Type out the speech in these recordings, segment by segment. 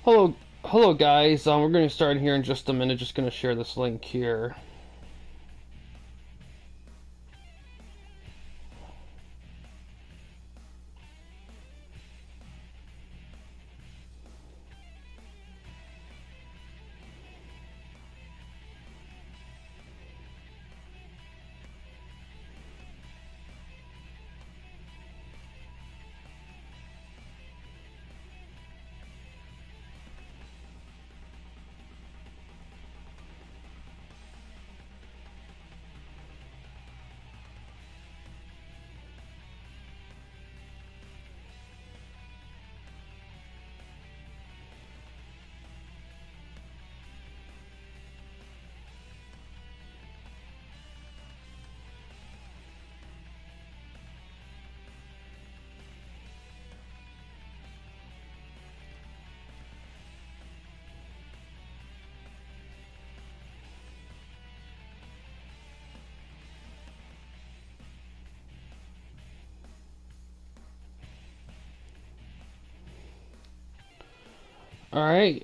Hello guys. We're going to start here in just a minute. Just going to share this link here. All right.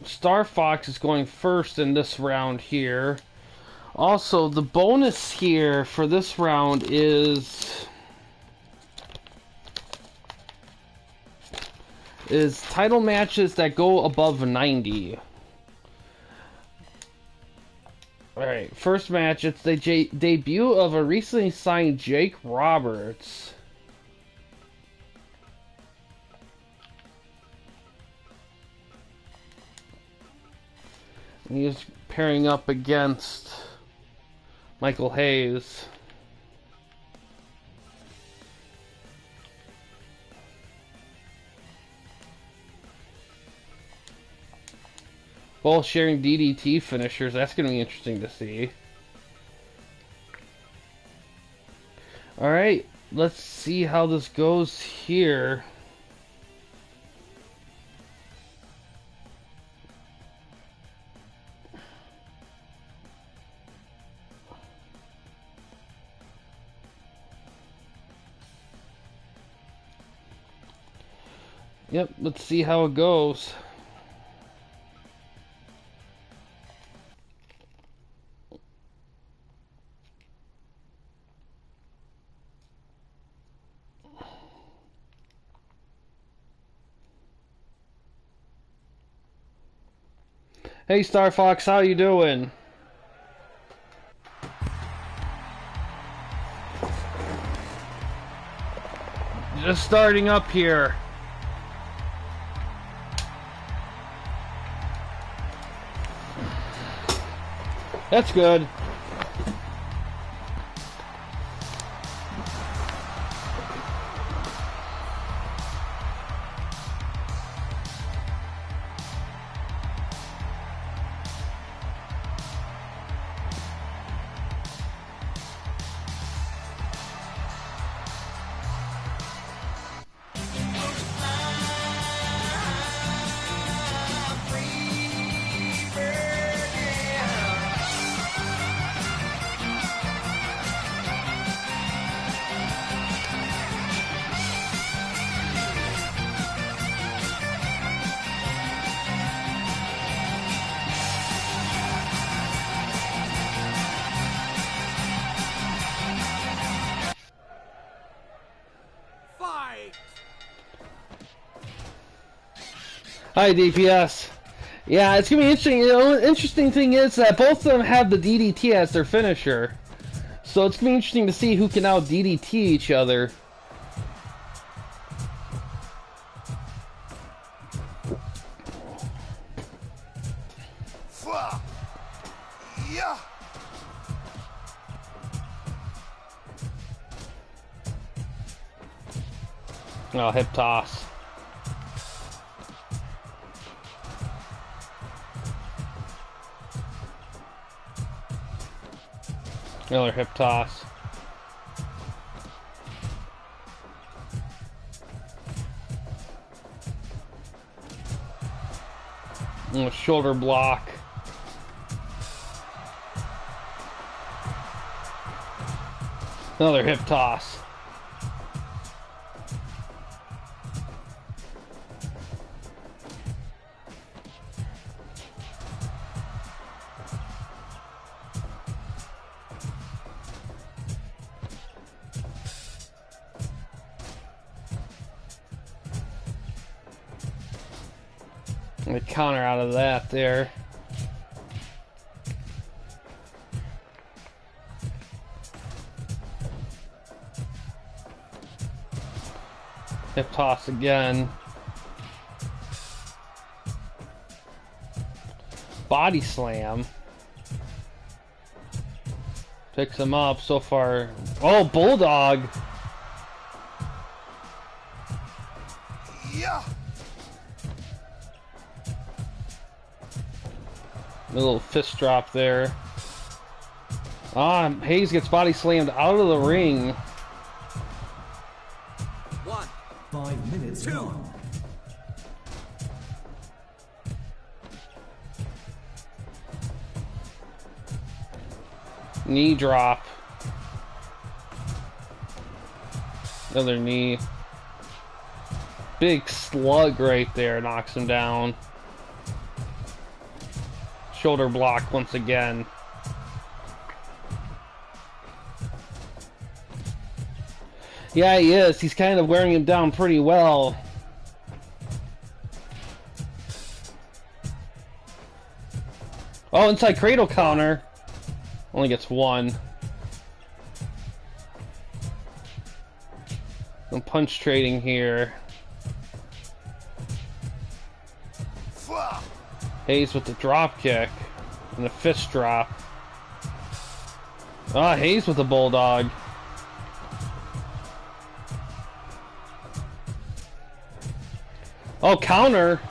Star Fox is going first in this round here. Also, the bonus here for this round is title matches that go above 90. Alright, first match, it's the debut of a recently signed Jake Roberts. And he's pairing up against Michael Hayes. Both sharing DDT finishers. That's going to be interesting to see. Alright, let's see how this goes here. Yep, let's see how it goes. Hey Star Fox, how you doing? Just starting up here. That's good. Hi, DPS. Yeah, it's gonna be interesting. The interesting thing is that both of them have the DDT as their finisher, so it's gonna be interesting to see who can out DDT each other. Oh, hip toss. Another hip toss. Shoulder block. Another hip toss. And the counter out of that there. Hip toss again. Body slam. Picks him up so far. Oh, bulldog. Yeah. A little fist drop there. Hayes gets body slammed out of the ring. 5 minutes gone. Knee drop. Another knee. Big slug right there knocks him down. Shoulder block once again. Yeah, he is. He's kind of wearing him down pretty well. Oh, inside cradle counter. Only gets one. Some punch trading here. Hayes with the drop kick and a fist drop. Hayes with the bulldog. Oh, counter.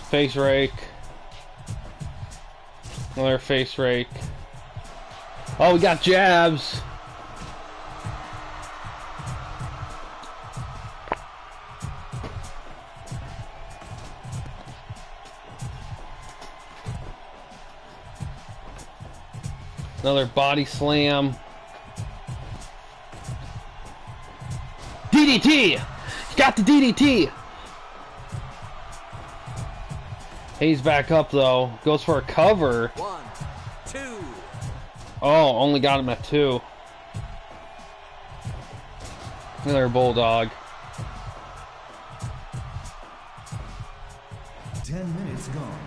Face rake. Another face rake. Oh, we got jabs. Another body slam. DDT! Got the DDT! Hayes back up though. Goes for a cover. 1, 2. Oh, only got him at 2. Another bulldog. 10 minutes gone.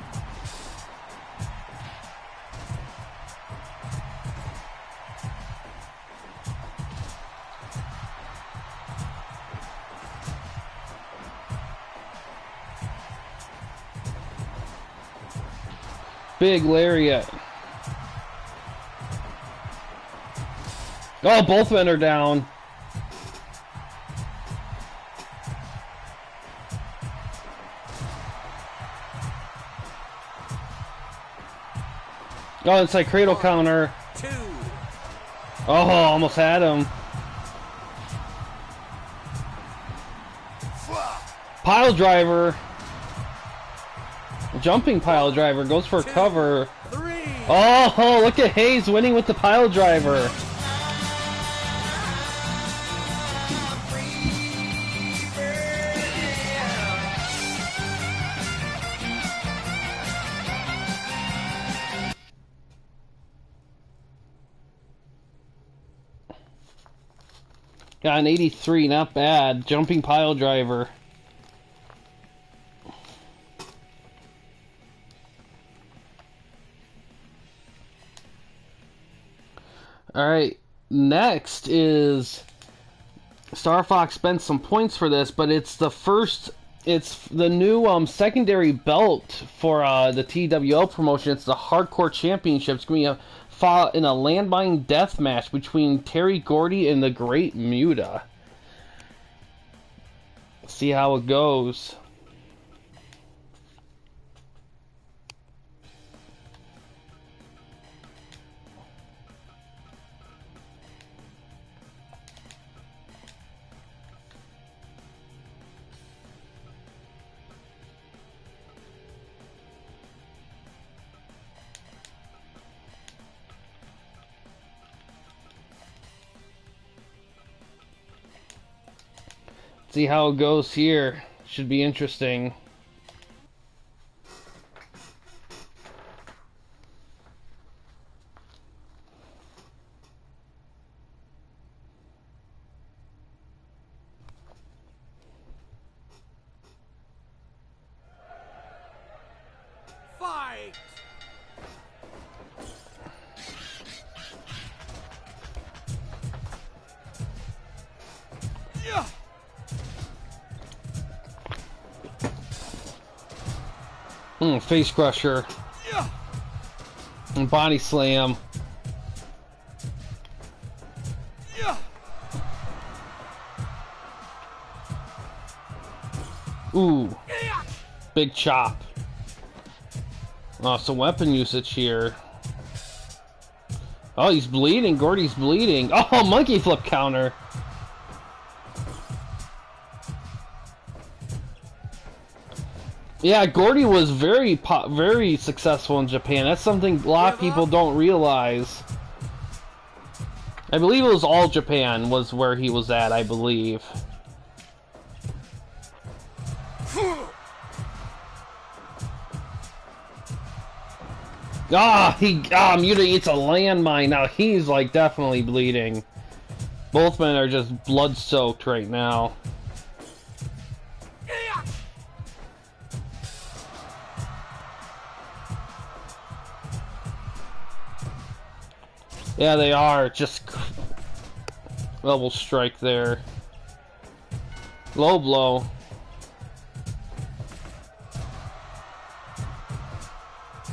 Big lariat. Oh, both men are down. Oh, it's like cradle counter. 2. Oh, almost had him. Pile driver. Jumping pile driver goes for a cover. 3. Oh, look at Hayes winning with the pile driver. Got an 83, not bad. Jumping pile driver. Alright, next is Star Fox spent some points for this, but it's the first, it's the new secondary belt for the TWO promotion. It's the Hardcore Championship. It's going to be fought in a landmine death match between Terry Gordy and the Great Muta. See how it goes. See how it goes here. Should be interesting. Fight! Yeah. Face crusher. Yeah. And body slam. Yeah. Ooh. Big chop. Oh, some weapon usage here. Oh, he's bleeding. Gordy's bleeding. Oh, monkey flip counter. Yeah, Gordy was very successful in Japan. That's something a lot of people don't realize. I believe it was All Japan was where he was at, I believe. Muta eats a landmine. Now he's like definitely bleeding. Both men are just blood soaked right now. Yeah, they are. Just level strike there. Low blow.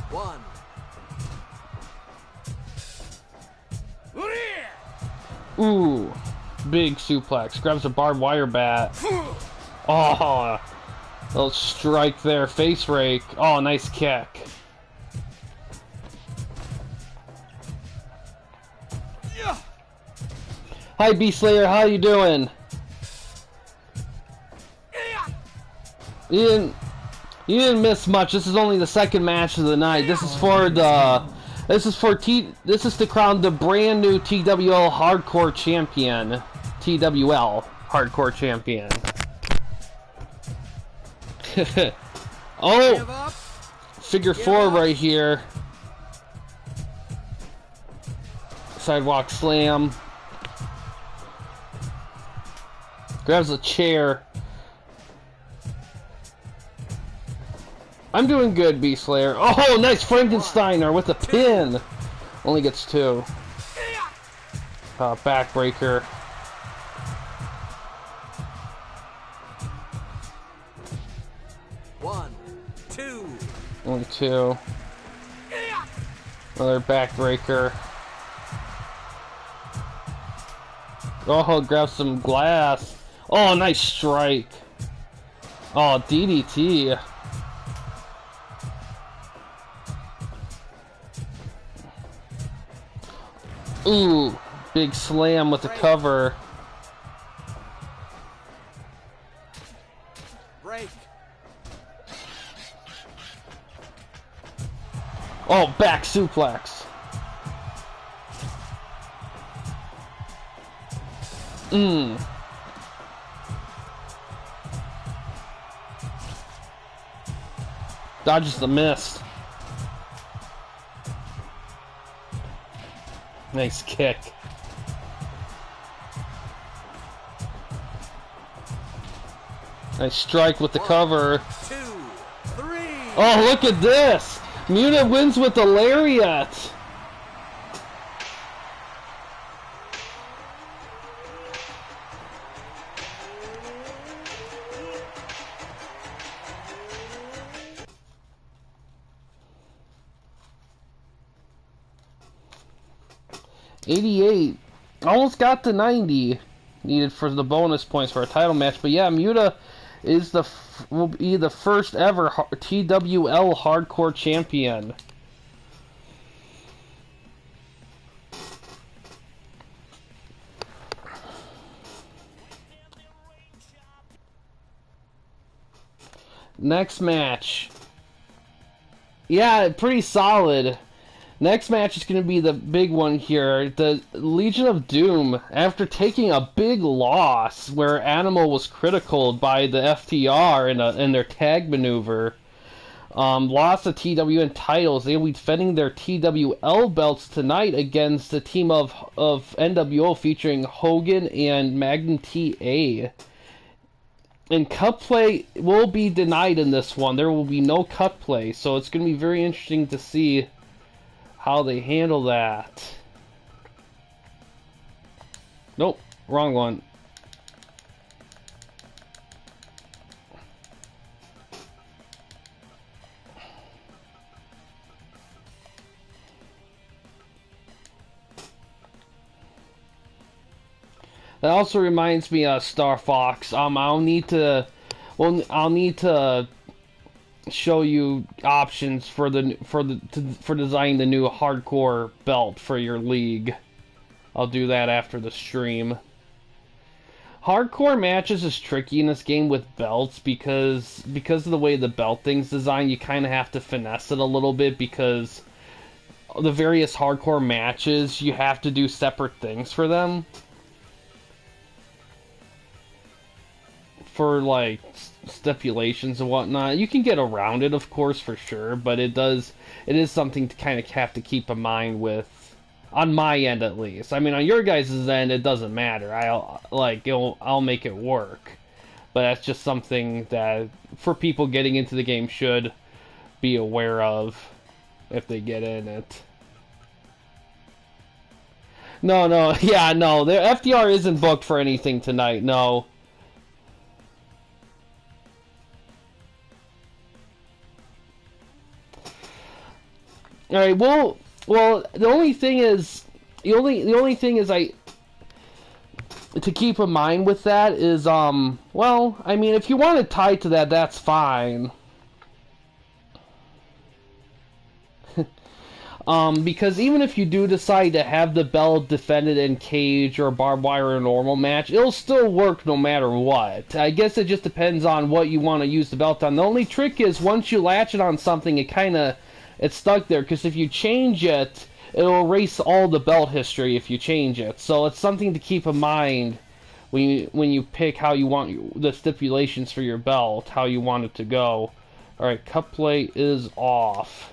One. Ooh, big suplex. Grabs a barbed wire bat. Oh, little strike there. Face rake. Oh, nice kick. Hi, Beast Slayer. How you doing? You didn't miss much. This is only the second match of the night. This is for the. This is to crown the brand new TWL Hardcore Champion. TWL Hardcore Champion. Oh, figure four right here. Sidewalk slam. Grabs a chair. I'm doing good, Beast Slayer. Oh, nice Frankensteiner with a pin. Only gets two. Backbreaker. One, two. Only two. Another backbreaker. Oh, grab some glass. Oh, nice strike. Oh, DDT. Ooh, big slam with the cover. Break. Oh, back suplex. Dodges the miss. Nice kick. Nice strike with the cover. 2, 3. Oh, look at this! Muta wins with the lariat. $88. Almost got to 90 needed for the bonus points for a title match. But yeah, Muta is will be the first ever TWL Hardcore Champion. Next match. Yeah, pretty solid. Next match is going to be the big one here. The Legion of Doom, after taking a big loss where Animal was critical by the FTR in their tag maneuver, lost the TWN titles. They will be defending their TWL belts tonight against the team of NWO featuring Hogan and Magnum TA. And cut play will be denied in this one. There will be no cut play, so it's going to be very interesting to see how they handle that. Nope, wrong one. That also reminds me of Star Fox. I'll need to show you options for designing the new hardcore belt for your league. I'll do that after the stream. Hardcore matches is tricky in this game with belts because of the way the belt thing's designed. You kind of have to finesse it a little bit because the various hardcore matches you have to do separate things for them. For like stipulations and whatnot, you can get around it, of course, for sure, but it is something to kind of have to keep in mind with, on my end at least. I mean, on your guys' end, it doesn't matter. I'll make it work, but that's just something that for people getting into the game should be aware of if they get in it. No, yeah, no, the FDR isn't booked for anything tonight. No. All right. Well, the only thing is to keep in mind with that is well, I mean, if you want to tie to that, that's fine. Because even if you do decide to have the belt defended in cage or barbed wire or a normal match, it'll still work no matter what. I guess it just depends on what you want to use the belt on. The only trick is once you latch it on something, it's stuck there, because if you change it, it'll erase all the belt history if you change it. So it's something to keep in mind when you pick how you want the stipulations for your belt, how you want it to go. Alright, cut play is off.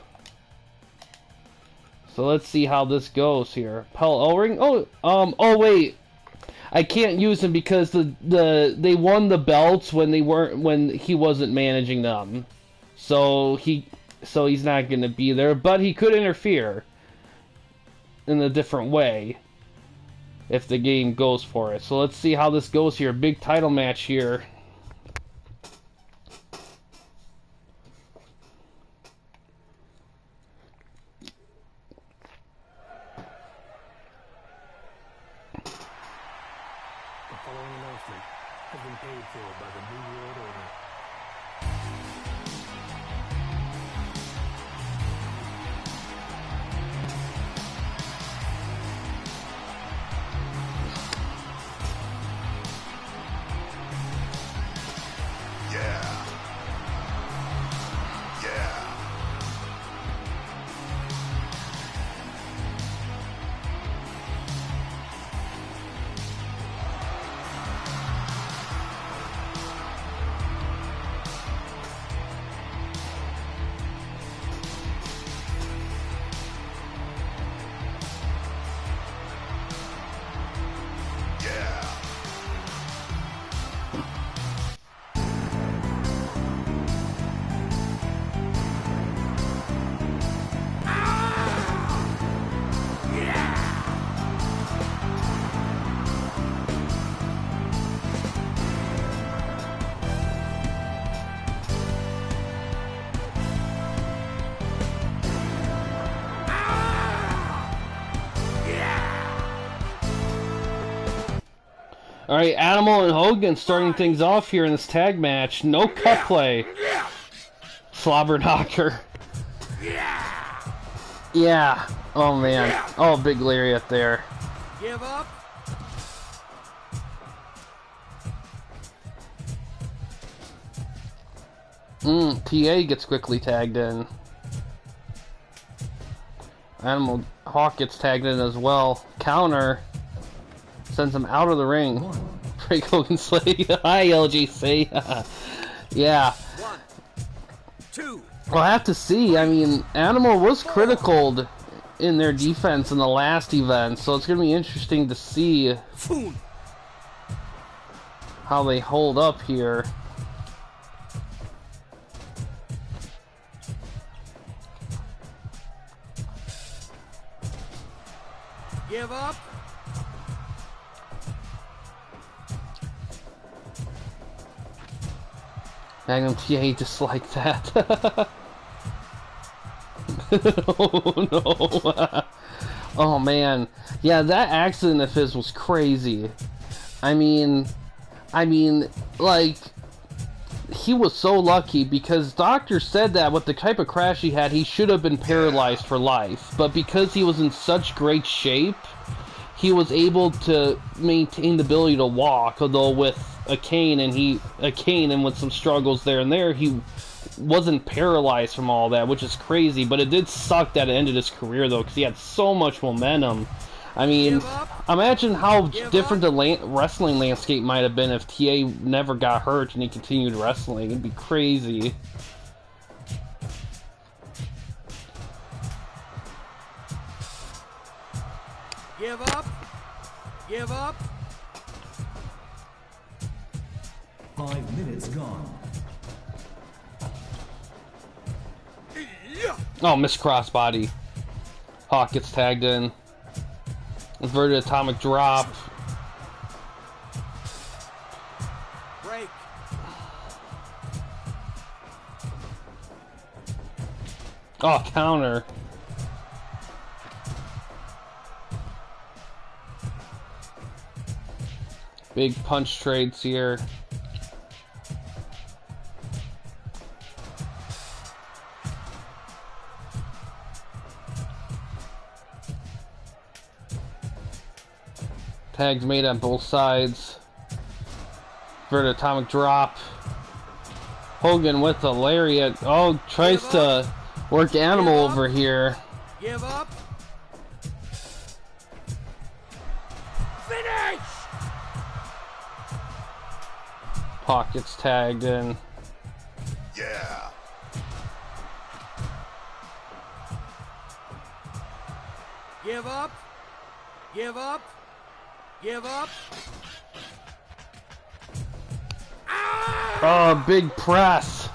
So let's see how this goes here. Pell O-ring? Oh wait. I can't use him because they won the belts when he wasn't managing them. So he's not going to be there, but he could interfere in a different way if the game goes for it. So let's see how this goes here. Big title match here. The following announcement has been paid for by the New World Order. Alright, Animal and Hogan starting things off here in this tag match. No cut play. Slobber knocker. Yeah. Oh man. Oh, big lariat there. Give up. TA gets quickly tagged in. Animal Hawk gets tagged in as well. Counter sends him out of the ring. Break Hogan Slay. Hi, LGC. Yeah. 1, 2. We'll have to see. I mean, Animal was critical in their defense in the last event, so it's going to be interesting to see Foon. how they hold up here. Give up. Magnum TA just like that. Oh no. Oh man. Yeah, that accident of his was crazy. I mean, like, he was so lucky because doctors said that with the type of crash he had, he should have been paralyzed for life. But because he was in such great shape, he was able to maintain the ability to walk, although with a cane and with some struggles there and there, he wasn't paralyzed from all that, which is crazy. But it did suck that it ended his career though, because he had so much momentum. I mean, imagine how different the wrestling landscape might have been if TA never got hurt and he continued wrestling. It'd be crazy. Give up. Give up. 5 minutes gone. Yeah. Oh, missed crossbody. Hawk gets tagged in. Inverted atomic drop. Break. Oh, counter. Big punch trades here. Tags made on both sides. Inverted atomic drop. Hogan with the lariat. Oh, tries to work Animal over here. Give up. Finish. Hawk gets tagged in. Yeah. Give up. Give up. Give up. Ah! Oh, big press.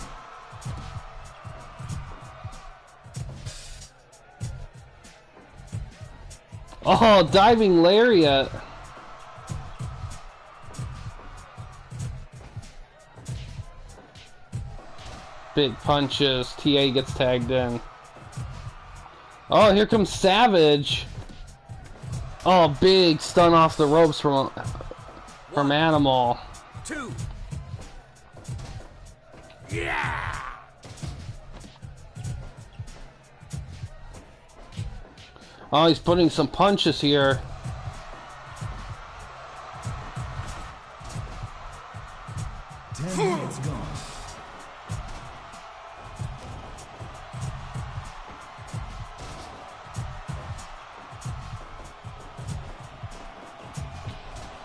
Oh, diving lariat. Big punches. TA gets tagged in. Oh, here comes Savage. Oh, big stun off the ropes from Animal. 2. Yeah. Oh, he's putting some punches here. Minutes gone.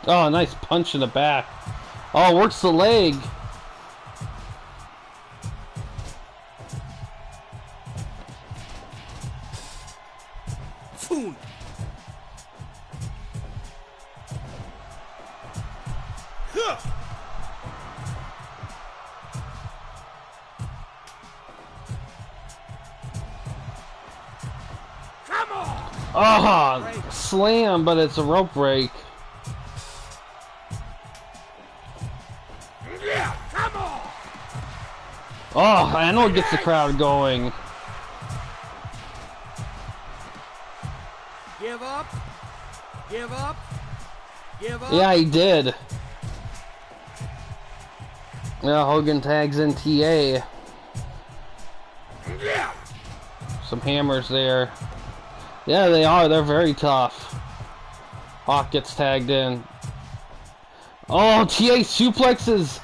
Oh, nice punch in the back. Oh, works the leg. Foon. Huh. Come on. Oh, slam, but it's a rope break. Yeah, come on. Oh, I know it gets the crowd going. Give up. Give up. Give up. Yeah, he did. Yeah, Hogan tags in TA. Yeah. Some hammers there. Yeah, they are. They're very tough. Hawk gets tagged in. Oh, TA suplexes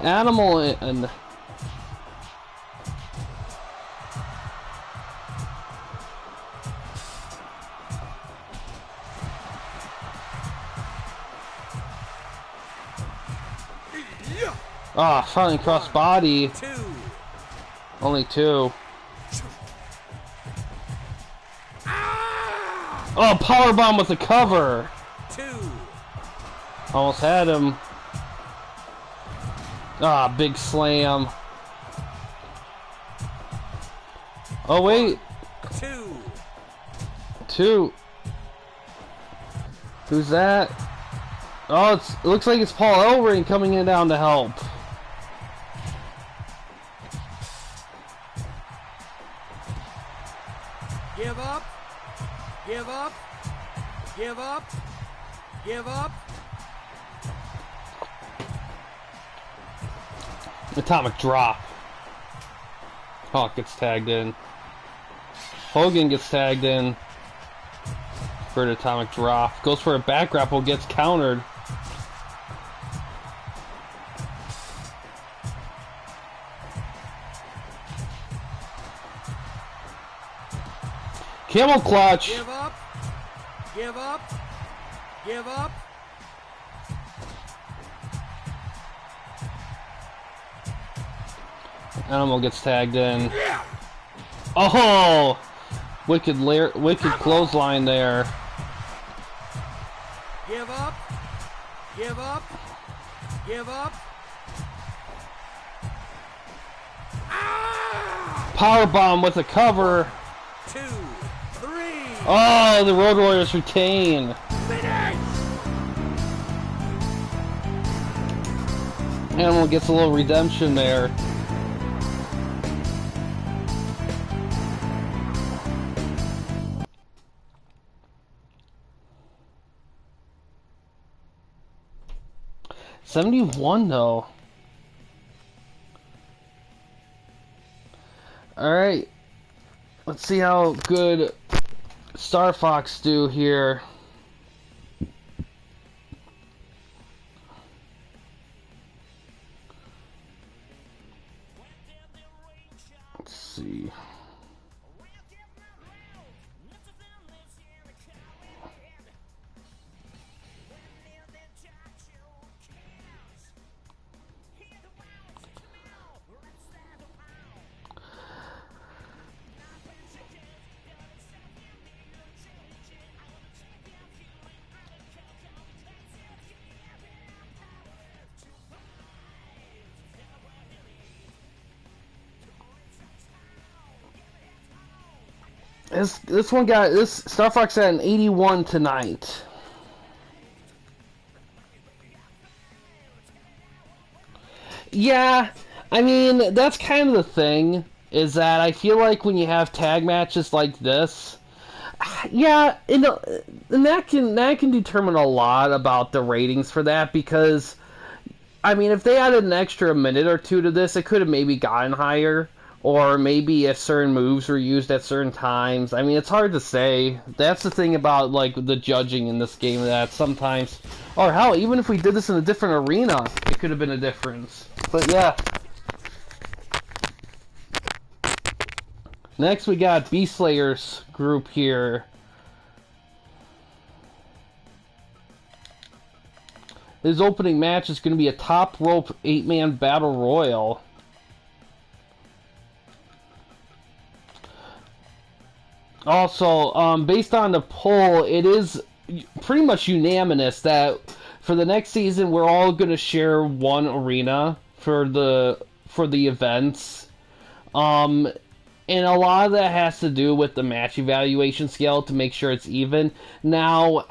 Animal and Ah, finally cross body. 2. Only 2. Ah! Oh, powerbomb with the cover. 2. Almost had him. Ah, big slam. Oh, wait. 2. 2. Who's that? Oh, it looks like it's Paul Ellering coming in down to help. Give up. Give up. Give up. Give up. Atomic drop. Hawk gets tagged in. Hogan gets tagged in for an atomic drop. Goes for a back grapple, gets countered. Camel clutch. Give up. Give up. Give up. Animal gets tagged in. Oh! Wicked clothesline there. Give up. Give up. Give up. Ah! Powerbomb with a cover. 2, 3. Oh, the Road Warriors retain. Finish. Animal gets a little redemption there. $71 though. Alright. Let's see how good Star Fox do here. Let's see. This one got this Star Fox at an 81 tonight. Yeah, I mean that's kind of the thing, is that I feel like when you have tag matches like this, yeah, and that can determine a lot about the ratings for that, because I mean if they added an extra minute or two to this, it could have maybe gotten higher. Or maybe if certain moves were used at certain times. I mean, it's hard to say. That's the thing about, like, the judging in this game, that sometimes... Or hell, even if we did this in a different arena, it could have been a difference. But yeah. Next we got Beast Slayer's group here. His opening match is going to be a top rope 8-man battle royal. Also, based on the poll, it is pretty much unanimous that for the next season we're all going to share one arena for the events. And a lot of that has to do with the match evaluation scale to make sure it's even. Now,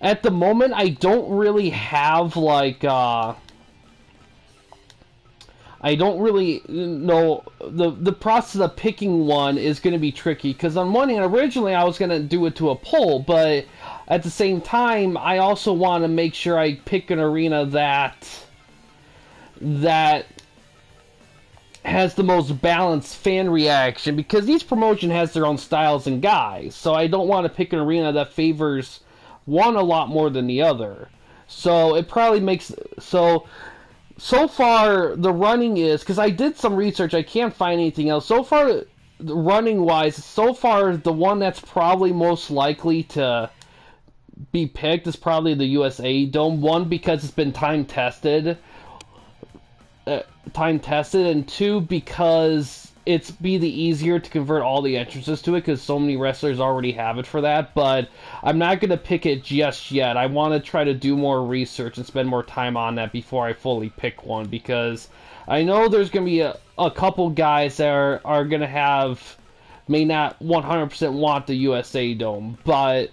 at the moment, I don't really have like I don't really know, the process of picking one is going to be tricky, because on one hand, originally I was going to do it to a poll, but at the same time, I also want to make sure I pick an arena that has the most balanced fan reaction, because each promotion has their own styles and guys, so I don't want to pick an arena that favors one a lot more than the other. So it probably makes... So far, the running is... Because I did some research, I can't find anything else. So far, running-wise, the one that's probably most likely to be picked is probably the USA Dome. One, because it's been time-tested. time tested, and two, because it's be the easier to convert all the entrances to it, because so many wrestlers already have it for that. But I'm not gonna pick it just yet. I want to try to do more research and spend more time on that before I fully pick one, because I know there's gonna be a couple guys that are gonna have may not 100% want the USA Dome, but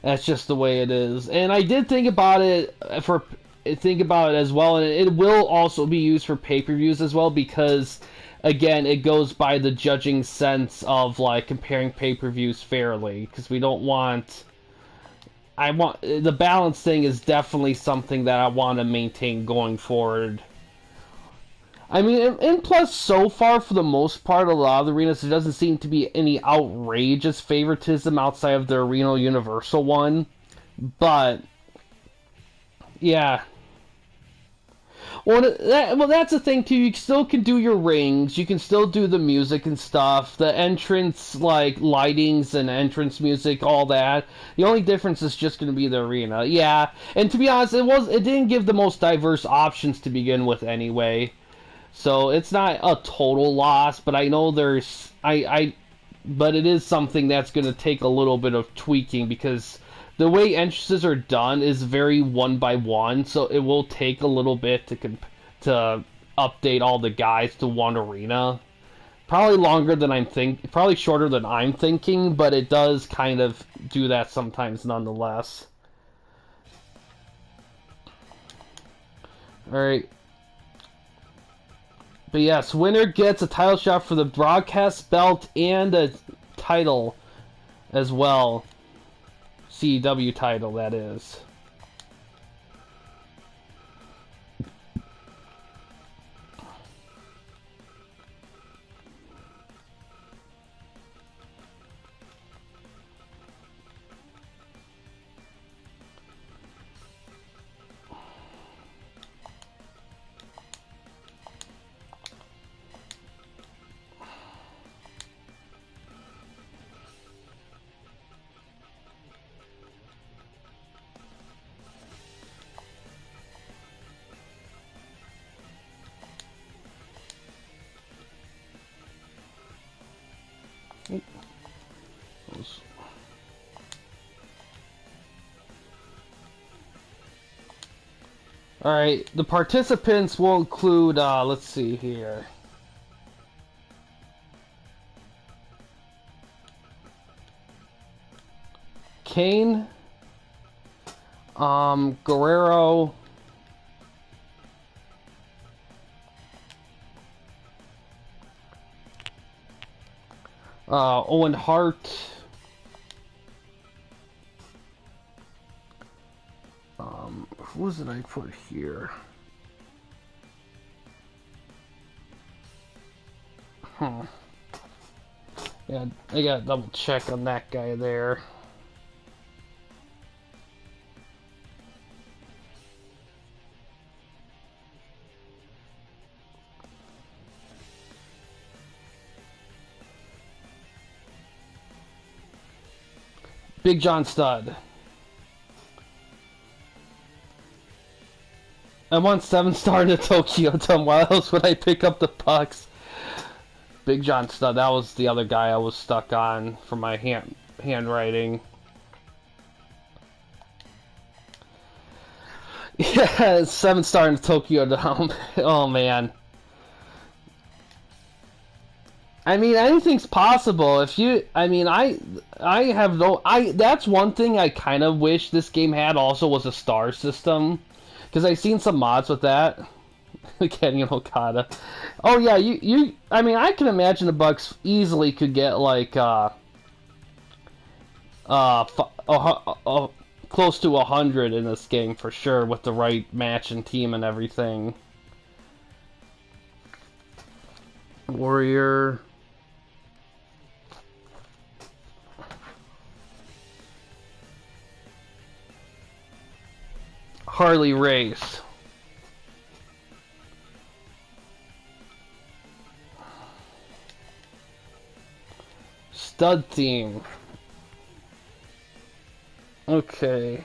that's just the way it is. And I did think about it as well, and it will also be used for pay-per-views as well, because again, it goes by the judging sense of like comparing pay-per-views fairly, because we don't want the balance thing is definitely something that I want to maintain going forward. I mean, and plus, so far, for the most part, a lot of the arenas, there doesn't seem to be any outrageous favoritism outside of the Arena Universal one. But, yeah. Well, that's the thing, too. You still can do your rings. You can still do the music and stuff. The entrance, like, lightings and entrance music, all that. The only difference is just going to be the arena. Yeah, and to be honest, it didn't give the most diverse options to begin with anyway. So it's not a total loss, but I know but it is something that's going to take a little bit of tweaking, because the way entrances are done is very one by one, so it will take a little bit to update all the guys to one arena. Probably probably shorter than I'm thinking, but it does kind of do that sometimes nonetheless. All right. But yes, winner gets a title shot for the broadcast belt and a title as well. CW title, that is. Alright, the participants will include, let's see here. Kane, Guerrero, Owen Hart, who did I put here? Yeah, I gotta double check on that guy there. Big John Studd. I want 7-star in the Tokyo Dome. Why else would I pick up the pucks? Big John Studd. That was the other guy I was stuck on for my handwriting. Yeah, 7-star in the Tokyo Dome. Oh man. I mean, anything's possible. If you, I mean, I have no, that's one thing I kind of wish this game had also was a star system. Because I've seen some mods with that. Kenny and Okada. Oh yeah, I mean, I can imagine the Bucks easily could get like close to 100 in this game for sure with the right match and team and everything. Warrior. Harley Race. Stud theme. Okay.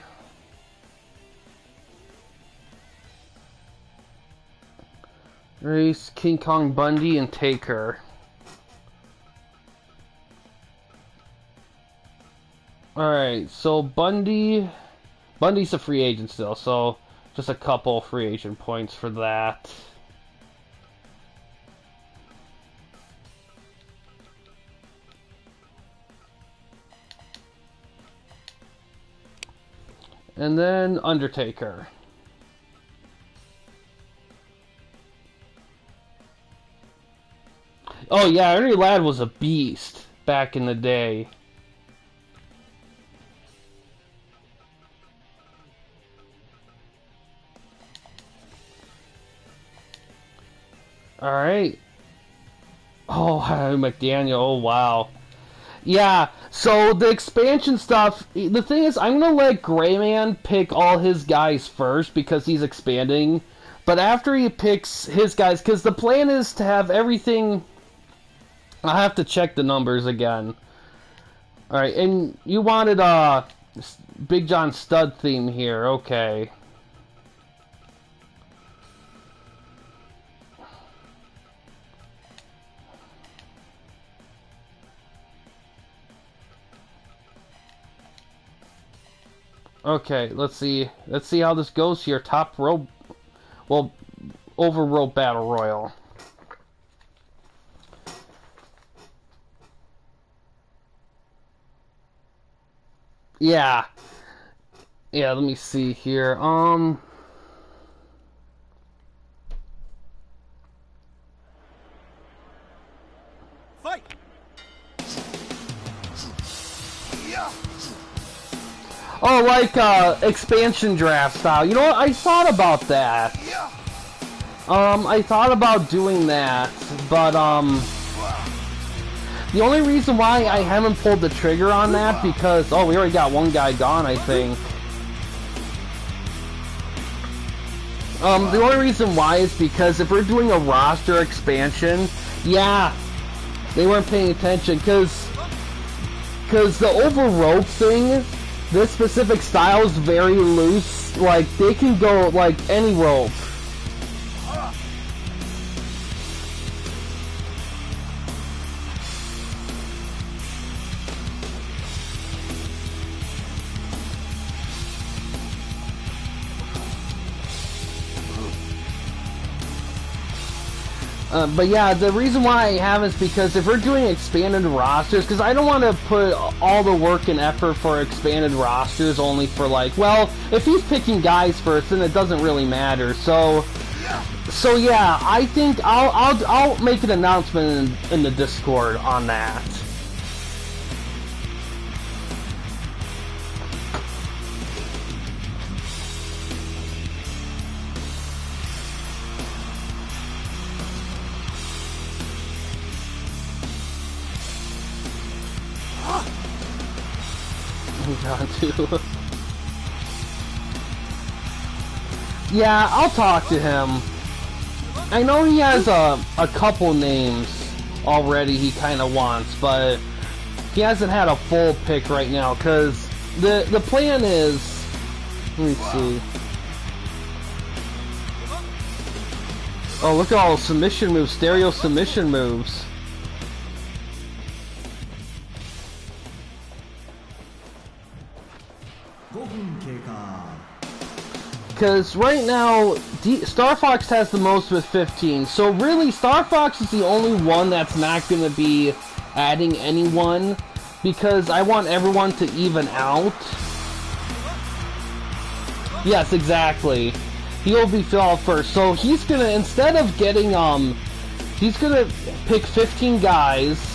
Race King Kong Bundy and Taker. Alright, so Bundy's a free agent still, so just a couple free agent points for that. And then Undertaker. Oh yeah, Ernie Ladd was a beast back in the day. Alright. Oh, McDaniel, oh wow. Yeah, so the expansion stuff, the thing is, I'm gonna let Grayman pick all his guys first because he's expanding. But after he picks his guys, because the plan is to have everything... I have to check the numbers again. Alright, and you wanted Big John Studd theme here, okay. Okay, let's see how this goes here. Top rope, well, over rope battle royal. Yeah, let me see here. Fight! Oh, like expansion draft style. You know what? I thought about that. I thought about doing that, but the only reason why I haven't pulled the trigger on that because we already got one guy gone, I think. The only reason why is because if we're doing a roster expansion, yeah, they weren't paying attention because the over rope thing. This specific style is very loose, like, they can go, like, any rope. But yeah, the reason why I have is because if we're doing expanded rosters, because I don't want to put all the work and effort for expanded rosters only for like, well, if he's picking guys first, then it doesn't really matter. So yeah, I think I'll make an announcement in the Discord on that. John too. Yeah, I'll talk to him. I know he has a couple names already he kind of wants, but he hasn't had a full pick right now, because the plan is... Let me see. Oh, look at all the submission moves, stereo submission moves. Because right now, Star Fox has the most with 15. So really, Star Fox is the only one that's not going to be adding anyone. Because I want everyone to even out. Yes, exactly. He'll be filled out first. So he's going to, instead of getting, he's going to pick 15 guys.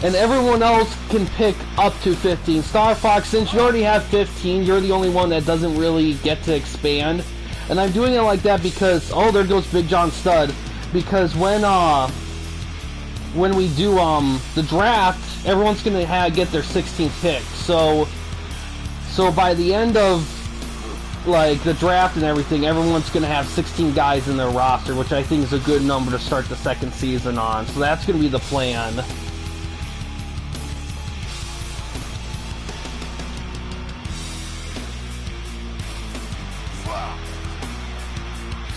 And everyone else can pick up to 15. Star Fox, since you already have 15, you're the only one that doesn't really get to expand. And I'm doing it like that because, oh, there goes Big John Studd. Because when we do the draft, everyone's gonna get their 16th pick. So by the end of like the draft and everything, everyone's gonna have 16 guys in their roster, which I think is a good number to start the second season on. So that's gonna be the plan.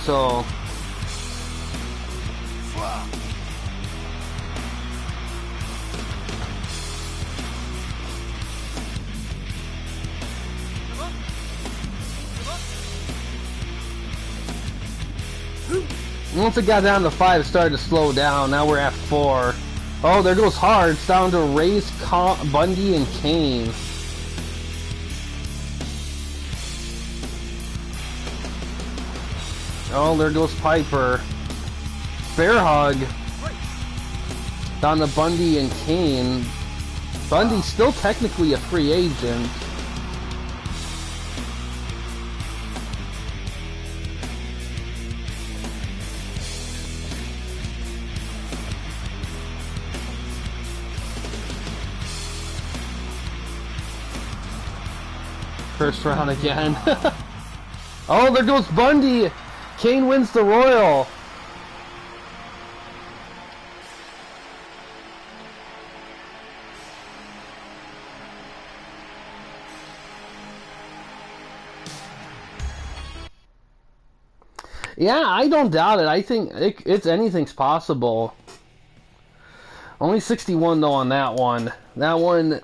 So Once it got down to 5, it started to slow down. Now we're at 4. Oh, there goes Hard. It's down to Race, Bundy, and Kane. Oh, there goes Piper. Bear Hug. Down to Bundy and Kane. Bundy's still technically a free agent. First round again. Oh, there goes Bundy! Kane wins the Royal. Yeah, I don't doubt it. I think it's anything's possible. Only 61 though on that one. That one.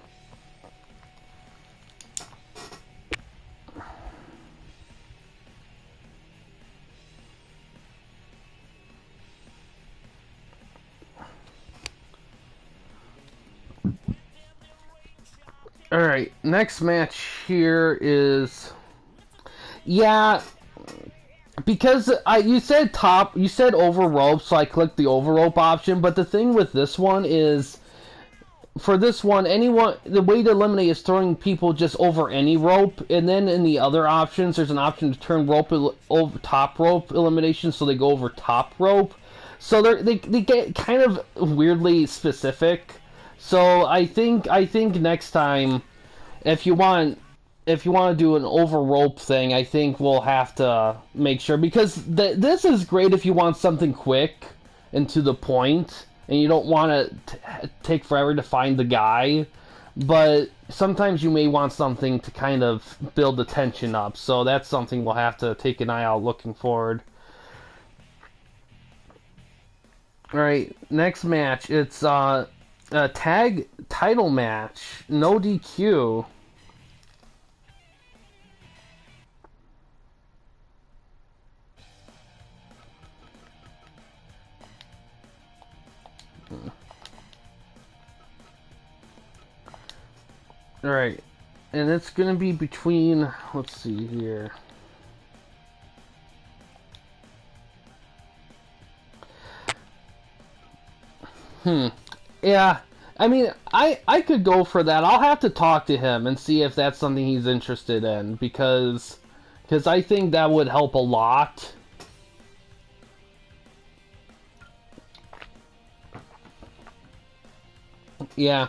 Alright, next match here is... Yeah, because you said over rope, so I clicked the over rope option, but the thing with this one is, for this one, the way to eliminate is throwing people just over any rope, and then in the other options, there's an option to turn over top rope elimination, so they go over top rope. So they get kind of weirdly specific. So I think next time, if you want to do an over rope thing, I think we'll have to make sure, because this is great if you want something quick and to the point, and you don't want to take forever to find the guy. But sometimes you may want something to kind of build the tension up. So that's something we'll have to take an eye out looking forward. All right, next match. It's a tag title match, no DQ. All right, and it's gonna be between. Let's see here. Yeah, I mean, I could go for that. I'll have to talk to him and see if that's something he's interested in, because I think that would help a lot. Yeah.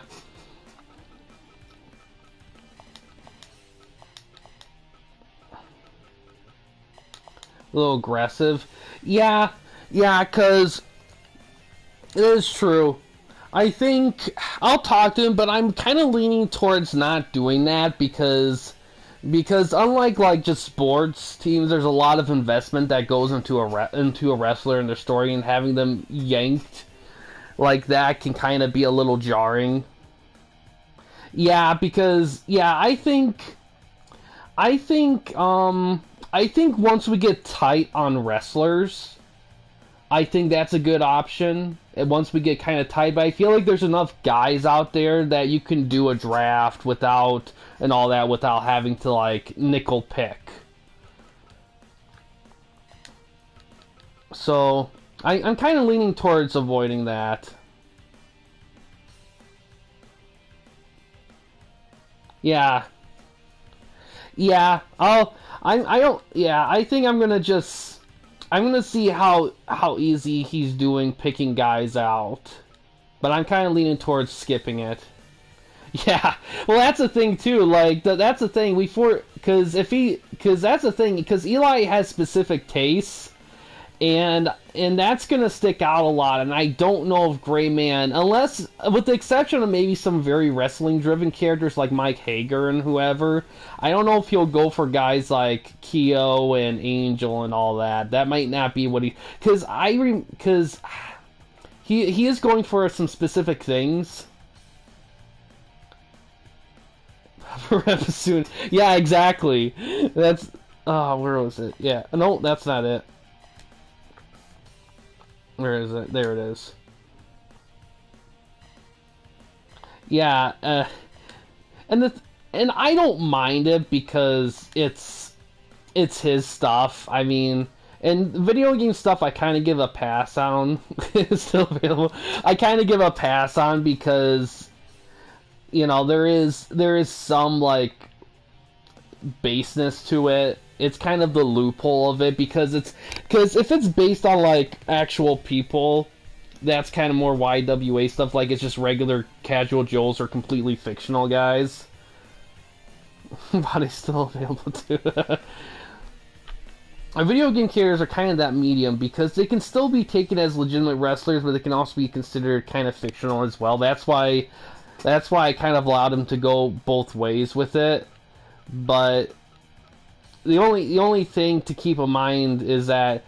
A little aggressive. Yeah, because it is true. I think I'll talk to him, but I'm kind of leaning towards not doing that, because unlike like just sports teams, there's a lot of investment that goes into a wrestler and their story, and having them yanked like that can kind of be a little jarring. Yeah, because I think once we get tight on wrestlers, I think that's a good option. And once we get kind of tight, but I feel like there's enough guys out there that you can do a draft without having to like nickel pick. So I'm kind of leaning towards avoiding that. Yeah. I think I'm gonna see how easy he's doing picking guys out, but I'm kind of leaning towards skipping it. Yeah, well, that's the thing too. Like that's the thing because that's the thing, because Eli has specific tastes, and that's gonna stick out a lot. And I don't know if Gray Man, unless with the exception of maybe some very wrestling driven characters like Mike Hager and whoever, I don't know if he'll go for guys like Keo and Angel and all that. That might not be what because he is going for some specific things. Soon. Yeah, exactly. That's where was it? Yeah, no, that's not it. Where is it? There it is. Yeah, and I don't mind it because it's his stuff. I mean, and video game stuff I kind of give a pass on. It's still available. I kind of give a pass on because, you know, there is some like baseness to it. It's kind of the loophole of it because if it's based on like actual people, that's kind of more YWA stuff. Like it's just regular casual Joes or completely fictional guys. But it's still available too. Video game characters are kind of that medium because they can still be taken as legitimate wrestlers, but they can also be considered kind of fictional as well. That's why I kind of allowed him to go both ways with it. But the only thing to keep in mind is that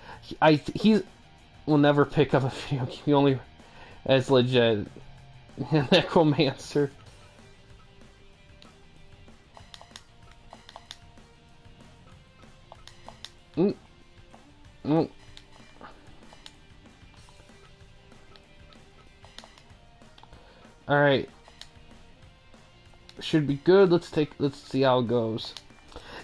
he will never pick up a video game. He only as legit necromancer. Alright. Should be good. Let's see how it goes.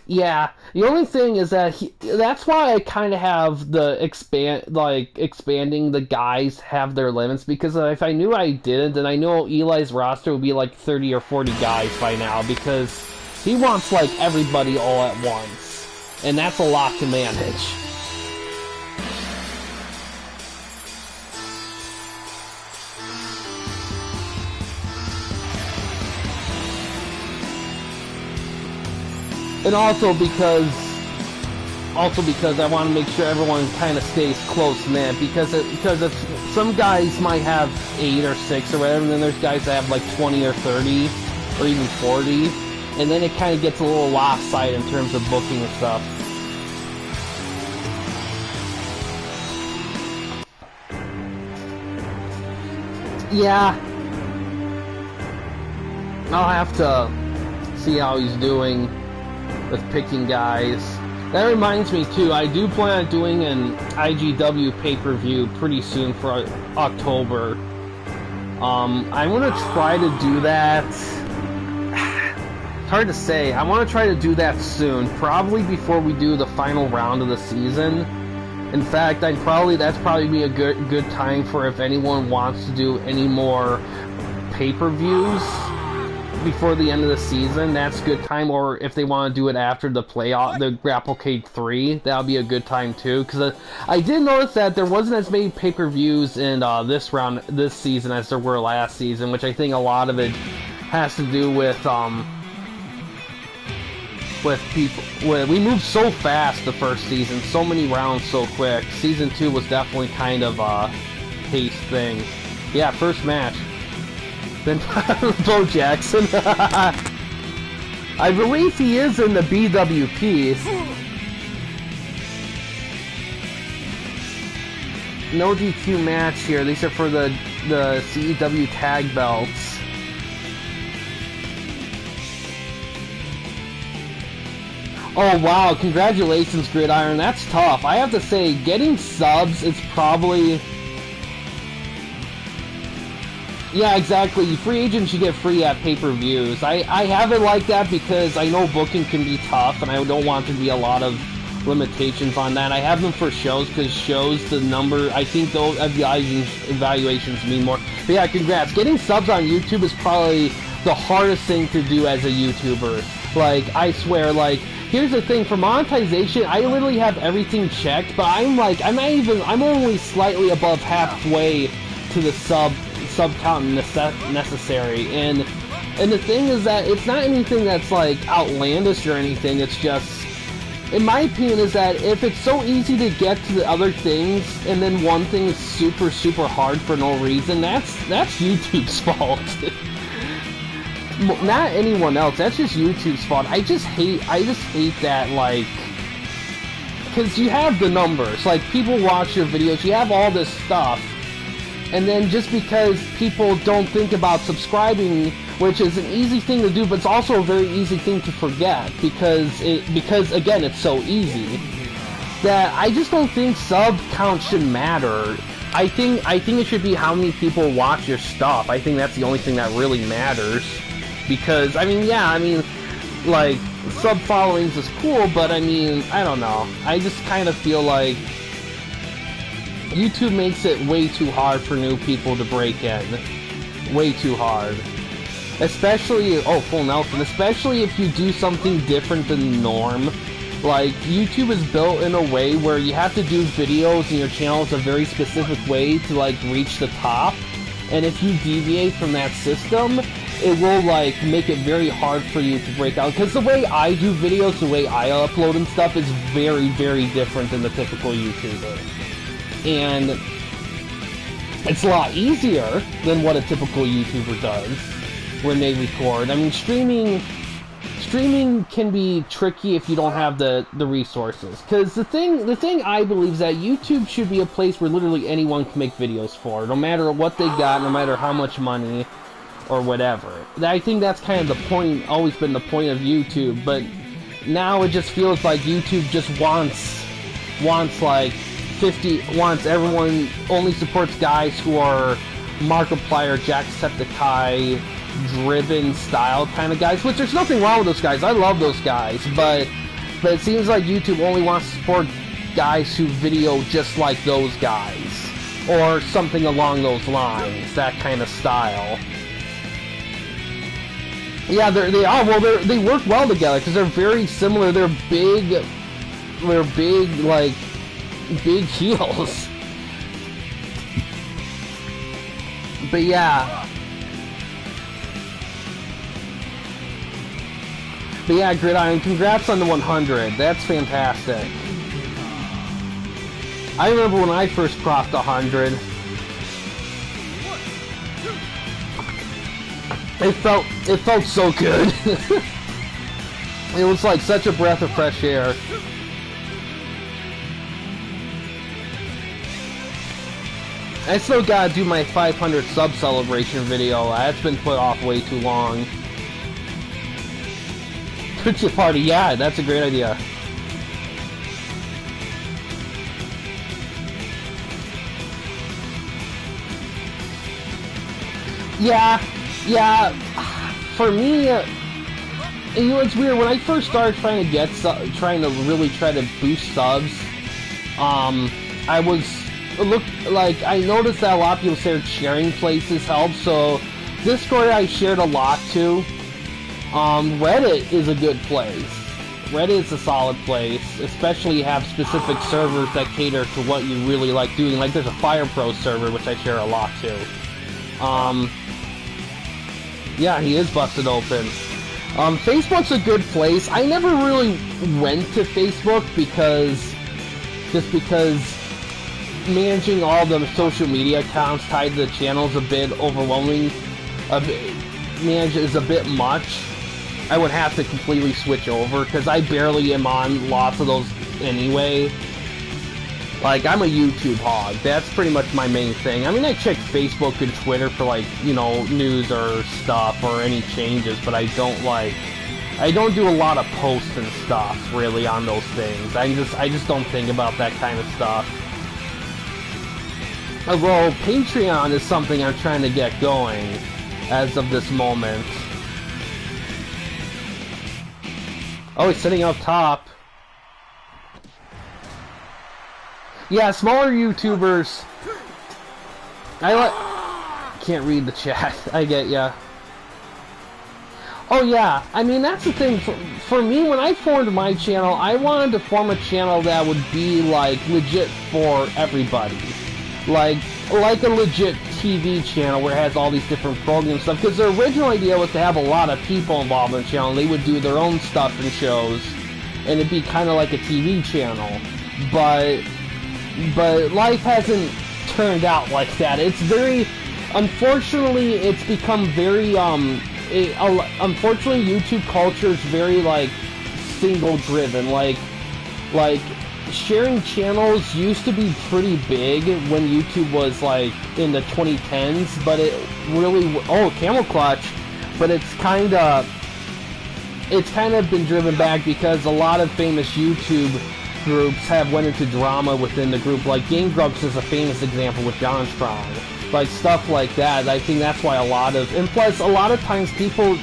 Yeah, the only thing is that that's why I kind of have the expanding the guys have their limits, because if I knew I didn't, then I know Eli's roster would be like 30 or 40 guys by now, because he wants like everybody all at once, and that's a lot to manage. And also because I want to make sure everyone kind of stays close knit, because if some guys might have 8 or 6 or whatever, and then there's guys that have like 20 or 30 or even 40, and then it kind of gets a little lopsided in terms of booking and stuff. Yeah, I'll have to see how he's doing with picking guys. That reminds me too, I do plan on doing an IGW pay-per-view pretty soon for October. I'm gonna try to do that. It's hard to say. I want to try to do that soon, probably before we do the final round of the season. In fact, that's probably be a good time for if anyone wants to do any more pay-per-views before the end of the season. That's a good time. Or if they want to do it after the playoff, the Grapplecade 3, that'll be a good time too, because I did notice that there wasn't as many pay-per-views in this season as there were last season, which I think a lot of it has to do with people. We moved so fast the first season, so many rounds so quick. Season 2 was definitely kind of a pace thing. Yeah, first match. Then Bo Jackson. I believe he is in the BWP. No DQ match here. These are for the CEW tag belts. Oh wow, congratulations Gridiron, that's tough. I have to say, getting subs is probably... Yeah, exactly. Free agents you get free at pay-per-views. I have it like that because I know booking can be tough, and I don't want there to be a lot of limitations on that. I have them for shows, because shows, the number, I think those evaluations mean more. But yeah, congrats. Getting subs on YouTube is probably the hardest thing to do as a YouTuber. Like, I swear, like, here's the thing, for monetization, I literally have everything checked, but I'm only slightly above halfway to the sub count necessary, and the thing is that it's not anything that's like outlandish or anything. It's just, in my opinion, is that if it's so easy to get to the other things, and then one thing is super hard for no reason, that's YouTube's fault. Not anyone else. That's just YouTube's fault. I just hate that, like, because you have the numbers, like, people watch your videos, you have all this stuff, and then just because people don't think about subscribing, which is an easy thing to do, but it's also a very easy thing to forget, because again, it's so easy, that I just don't think sub count should matter I think it should be how many people watch your stuff. I think that's the only thing that really matters. Because I mean, yeah, I mean, like sub followings is cool, but I mean, I don't know. I just kind of feel like YouTube makes it way too hard for new people to break in. Way too hard. Especially, oh, full Nelson, especially if you do something different than the norm. Like, YouTube is built in a way where you have to do videos in your channels a very specific way to, like, reach the top. And if you deviate from that system, it will, like, make it very hard for you to break out. Because the way I do videos, the way I upload and stuff is very, very different than the typical YouTuber. And it's a lot easier than what a typical YouTuber does when they record. I mean, streaming can be tricky if you don't have the resources. Because the thing I believe is that YouTube should be a place where literally anyone can make videos for, no matter what they got, no matter how much money or whatever. I think that's kind of the point, always been the point of YouTube, but now it just feels like YouTube just wants like wants everyone, only supports guys who are Markiplier, Jacksepticeye driven style kind of guys, which there's nothing wrong with those guys. I love those guys, but it seems like YouTube only wants to support guys who video just like those guys, or something along those lines, that kind of style. Yeah, they work well together because they're very similar. They're big, like big heels. But yeah. But yeah, Gridiron, congrats on the 100. That's fantastic. I remember when I first crossed 100. It felt so good. It was like such a breath of fresh air. I still gotta do my 500 sub celebration video. That's been put off way too long. Twitch party, yeah, that's a great idea. Yeah. For me, you know, it's weird. When I first started trying to really try to boost subs, I noticed that a lot of people started sharing places helped. So Discord I shared a lot too. Reddit is a good place. Reddit is a solid place, especially you have specific servers that cater to what you really like doing. Like there's a Fire Pro server, which I share a lot too. Yeah, he is busted open. Facebook's a good place. I never really went to Facebook because managing all the social media accounts tied to the channel is a bit overwhelming. Is a bit much. I would have to completely switch over because I barely am on lots of those anyway. Like, I'm a YouTube hog. That's pretty much my main thing. I mean, I check Facebook and Twitter for, like, you know, news or stuff or any changes, but I don't do a lot of posts and stuff, really, on those things. I just don't think about that kind of stuff. Although, Patreon is something I'm trying to get going as of this moment. Oh, he's sitting up top. Yeah, smaller YouTubers. Can't read the chat. I get ya. Oh yeah, I mean that's the thing. For me, when I formed my channel, I wanted to form a channel that would be like legit for everybody, like a legit TV channel where it has all these different programs and stuff. Because the original idea was to have a lot of people involved in the channel. They would do their own stuff and shows, and it'd be kind of like a TV channel. But life hasn't turned out like that. It's very, unfortunately, it's become very, unfortunately, YouTube culture is very, like, single-driven. Like, sharing channels used to be pretty big when YouTube was, like, in the 2010s, but it really, oh, Camel Clutch, but it's kind of been driven back because a lot of famous YouTube groups have went into drama within the group. Like Game Grumps is a famous example with John Strong. Like stuff like that. I think that's why a lot of, and plus a lot of times people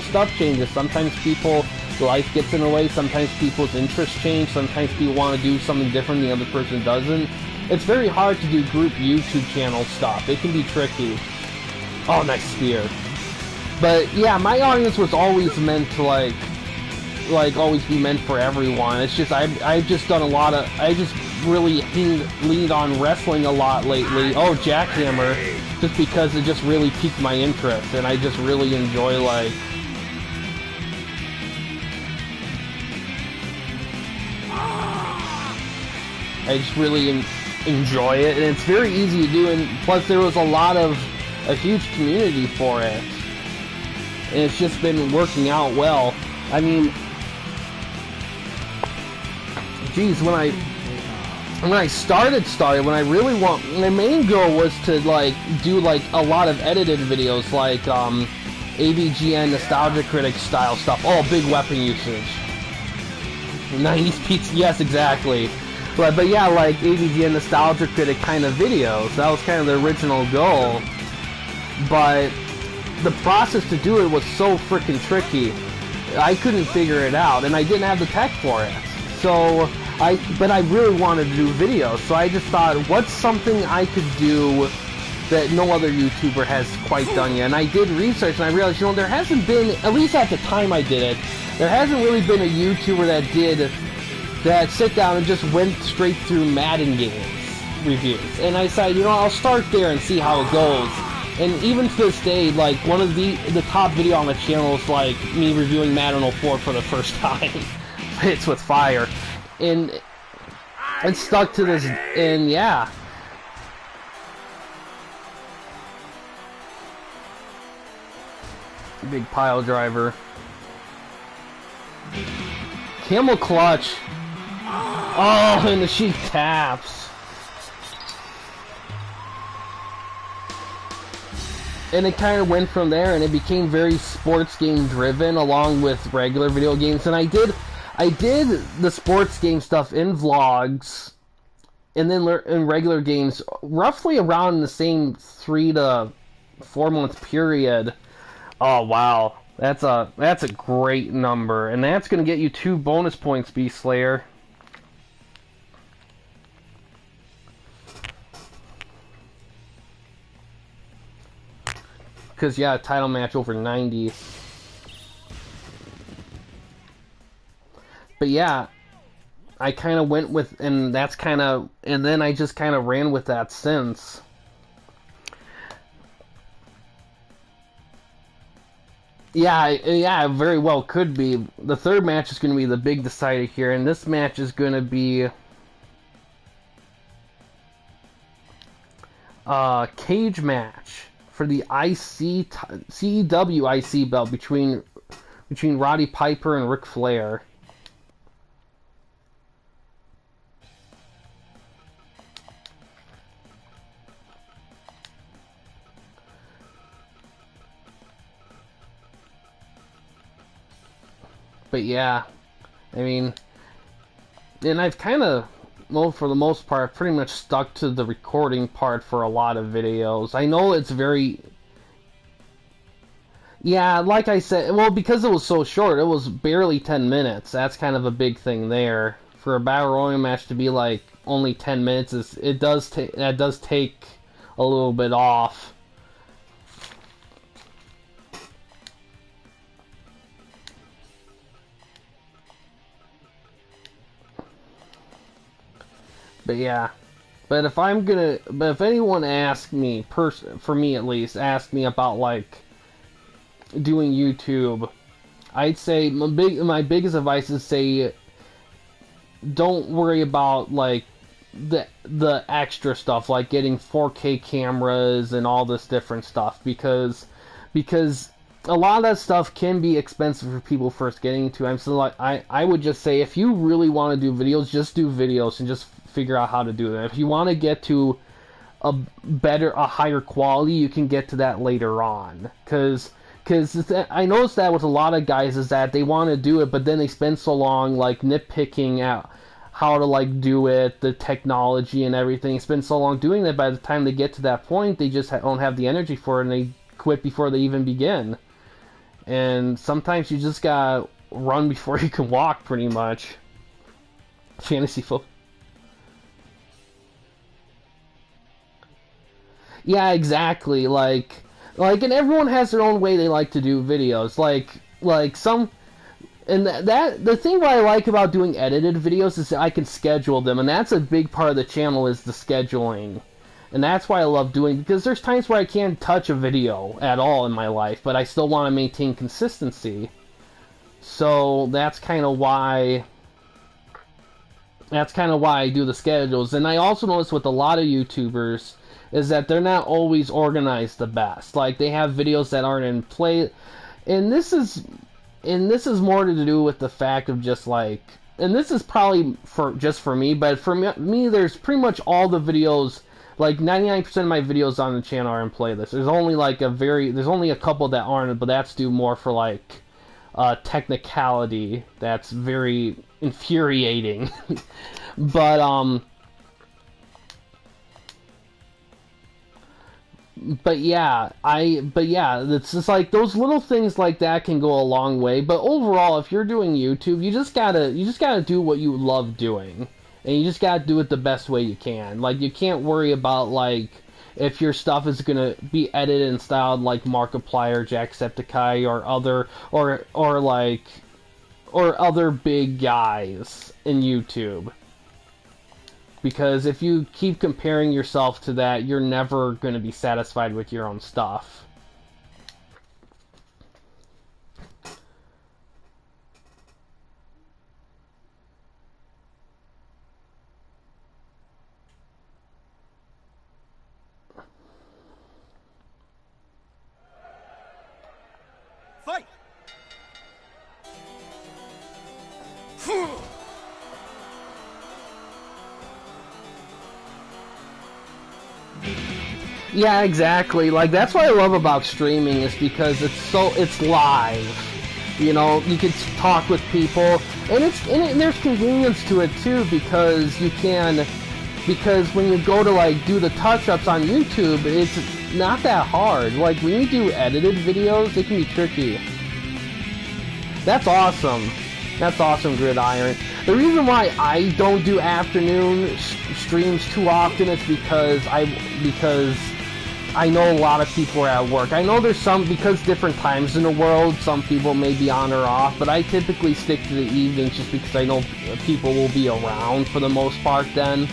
stuff changes. Sometimes people, life gets in the way. Sometimes people's interests change. Sometimes people want to do something different the other person doesn't. It's very hard to do group YouTube channel stuff. It can be tricky. Oh, nice spear. But yeah, my audience was always meant to like always be meant for everyone. It's just I've just done a lot of, I just really leaned on wrestling a lot lately. Oh, Jackhammer, just because it just really piqued my interest, and I just really enjoy like. I just really enjoy it, and it's very easy to do, and plus there was a huge community for it, and it's just been working out well. I mean, geez, when I started, when I really my main goal was to like do like a lot of edited videos, like AVGN Nostalgia Critic style stuff. Oh, big weapon usage. 90s pizza, yes, exactly. But yeah, like AVGN Nostalgia Critic kind of videos. That was kind of the original goal. But the process to do it was so freaking tricky. I couldn't figure it out, and I didn't have the tech for it. So but I really wanted to do videos. So I just thought, what's something I could do that no other YouTuber has quite done yet? And I did research, and I realized, you know, there hasn't been, at least at the time I did it, there hasn't really been a YouTuber that sit down and just went straight through Madden games reviews. And I decided, you know, I'll start there and see how it goes. And even to this day, like, one of the top video on the channel is like me reviewing Madden 04 for the first time. Hits with fire. And it's stuck to this, and yeah. Big pile driver. Camel clutch. Oh, and the sheep taps. And it kind of went from there, and it became very sports game driven along with regular video games. And I did the sports game stuff in vlogs, and then in regular games, roughly around the same 3 to 4 month period. Oh wow, that's a great number, and that's gonna get you 2 bonus points, Beast Slayer. Because yeah, title match over 90. But yeah, I kind of went with, and that's kind of, and then I just kind of ran with that since. Yeah, very well could be. The third match is going to be the big decider here, and this match is going to be a cage match for the CEW IC belt between Roddy Piper and Ric Flair. But yeah, I mean, and I've kind of, well, for the most part, pretty much stuck to the recording part for a lot of videos. I know it's very, yeah, like I said, well, because it was so short, it was barely 10 minutes. That's kind of a big thing there. For a Battle Royale match to be like only 10 minutes, that does take a little bit off. But yeah, but if anyone asks me, for me at least, ask me about like doing YouTube, I'd say my biggest advice is say, don't worry about like the extra stuff, like getting 4K cameras and all this different stuff, because a lot of that stuff can be expensive for people first getting into it. So like I would just say, if you really want to do videos, just do videos and just figure out how to do that. If you want to get to a higher quality, you can get to that later on. Because I noticed that with a lot of guys is that they want to do it, but then they spend so long like nitpicking at how to like do it, the technology and everything. Spend so long doing that, by the time they get to that point, they just don't have the energy for it, and they quit before they even begin. And sometimes you just gotta run before you can walk, pretty much. Fantasy football. Yeah, exactly. And everyone has their own way they like to do videos. Like some, and that the thing what I like about doing edited videos is that I can schedule them, and that's a big part of the channel, is the scheduling. And that's why I love doing, because there's times where I can't touch a video at all in my life, but I still want to maintain consistency. So that's kind of why I do the schedules. And I also notice with a lot of YouTubers is that they're not always organized the best. Like, they have videos that aren't in play, and this is more to do with the fact of just like, and this is probably for me, but for me there's pretty much all the videos, like 99% of my videos on the channel are in playlists. There's only a couple that aren't, but that's due more for like technicality that's very infuriating. but yeah, it's just like those little things like that can go a long way. But overall, if you're doing YouTube, you just gotta do what you love doing, and you just gotta do it the best way you can. Like, you can't worry about like if your stuff is gonna be edited and styled like Markiplier, Jacksepticeye, or other big guys in YouTube. Because if you keep comparing yourself to that, you're never going to be satisfied with your own stuff. Fight! Yeah, exactly. Like, that's what I love about streaming, is because it's live. You know, you can talk with people, and there's convenience to it too, because when you go to like do the touch-ups on YouTube, it's not that hard. Like, when you do edited videos, it can be tricky. That's awesome. That's awesome, Gridiron. The reason why I don't do afternoon streams too often is because I know a lot of people are at work. I know there's because different times in the world, some people may be on or off, but I typically stick to the evenings just because I know people will be around for the most part then.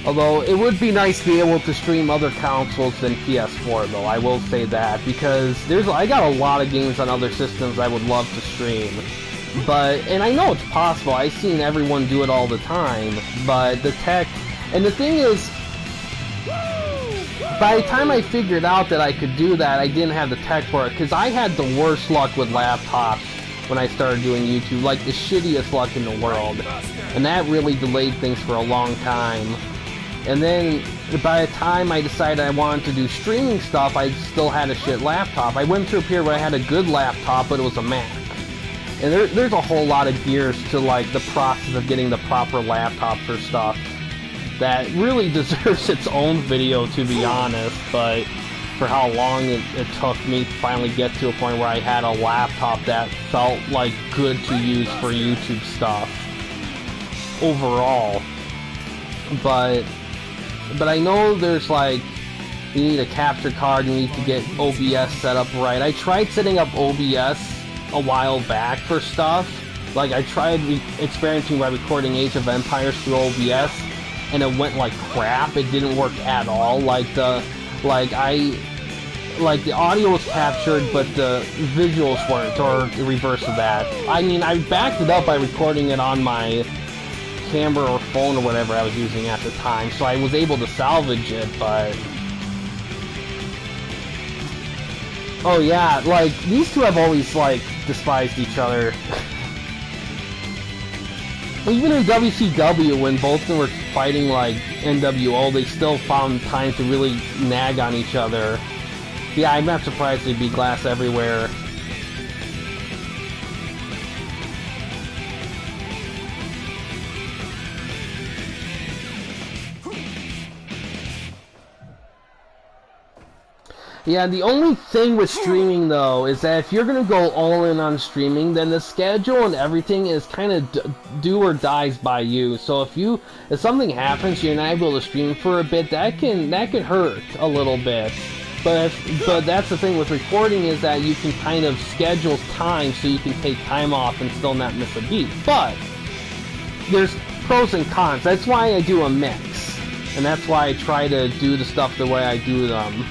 Although, it would be nice to be able to stream other consoles than PS4, though, I will say that, because I got a lot of games on other systems I would love to stream. And I know it's possible, I've seen everyone do it all the time, but the tech, and the thing is, by the time I figured out that I could do that, I didn't have the tech for it, because I had the worst luck with laptops when I started doing YouTube, like the shittiest luck in the world, and that really delayed things for a long time. And then, by the time I decided I wanted to do streaming stuff, I still had a shit laptop. I went through a period where I had a good laptop, but it was a Mac. And there's a whole lot of gears to, like, the process of getting the proper laptop for stuff that really deserves its own video, to be honest, but for how long it took me to finally get to a point where I had a laptop that felt, like, good to use for YouTube stuff overall. But I know there's, like, you need a capture card, you need to get OBS set up right. I tried setting up OBS a while back for stuff. Like, I tried experimenting by recording Age of Empires through OBS, and it went like crap. It didn't work at all. The audio was captured, but the visuals weren't, or the reverse of that. I mean, I backed it up by recording it on my camera or phone or whatever I was using at the time, so I was able to salvage it, but... Oh yeah, like, these two have always, like, despised each other. Even in WCW, when both of them were fighting, like, NWO, they still found time to really nag on each other. Yeah, I'm not surprised they'd be glass everywhere. Yeah, the only thing with streaming, though, is that if you're going to go all in on streaming, then the schedule and everything is kind of do or dies by you. So if something happens, you're not able to stream for a bit, that can hurt a little bit. But that's the thing with recording, is that you can kind of schedule time so you can take time off and still not miss a beat. But there's pros and cons. That's why I do a mix. And that's why I try to do the stuff the way I do them.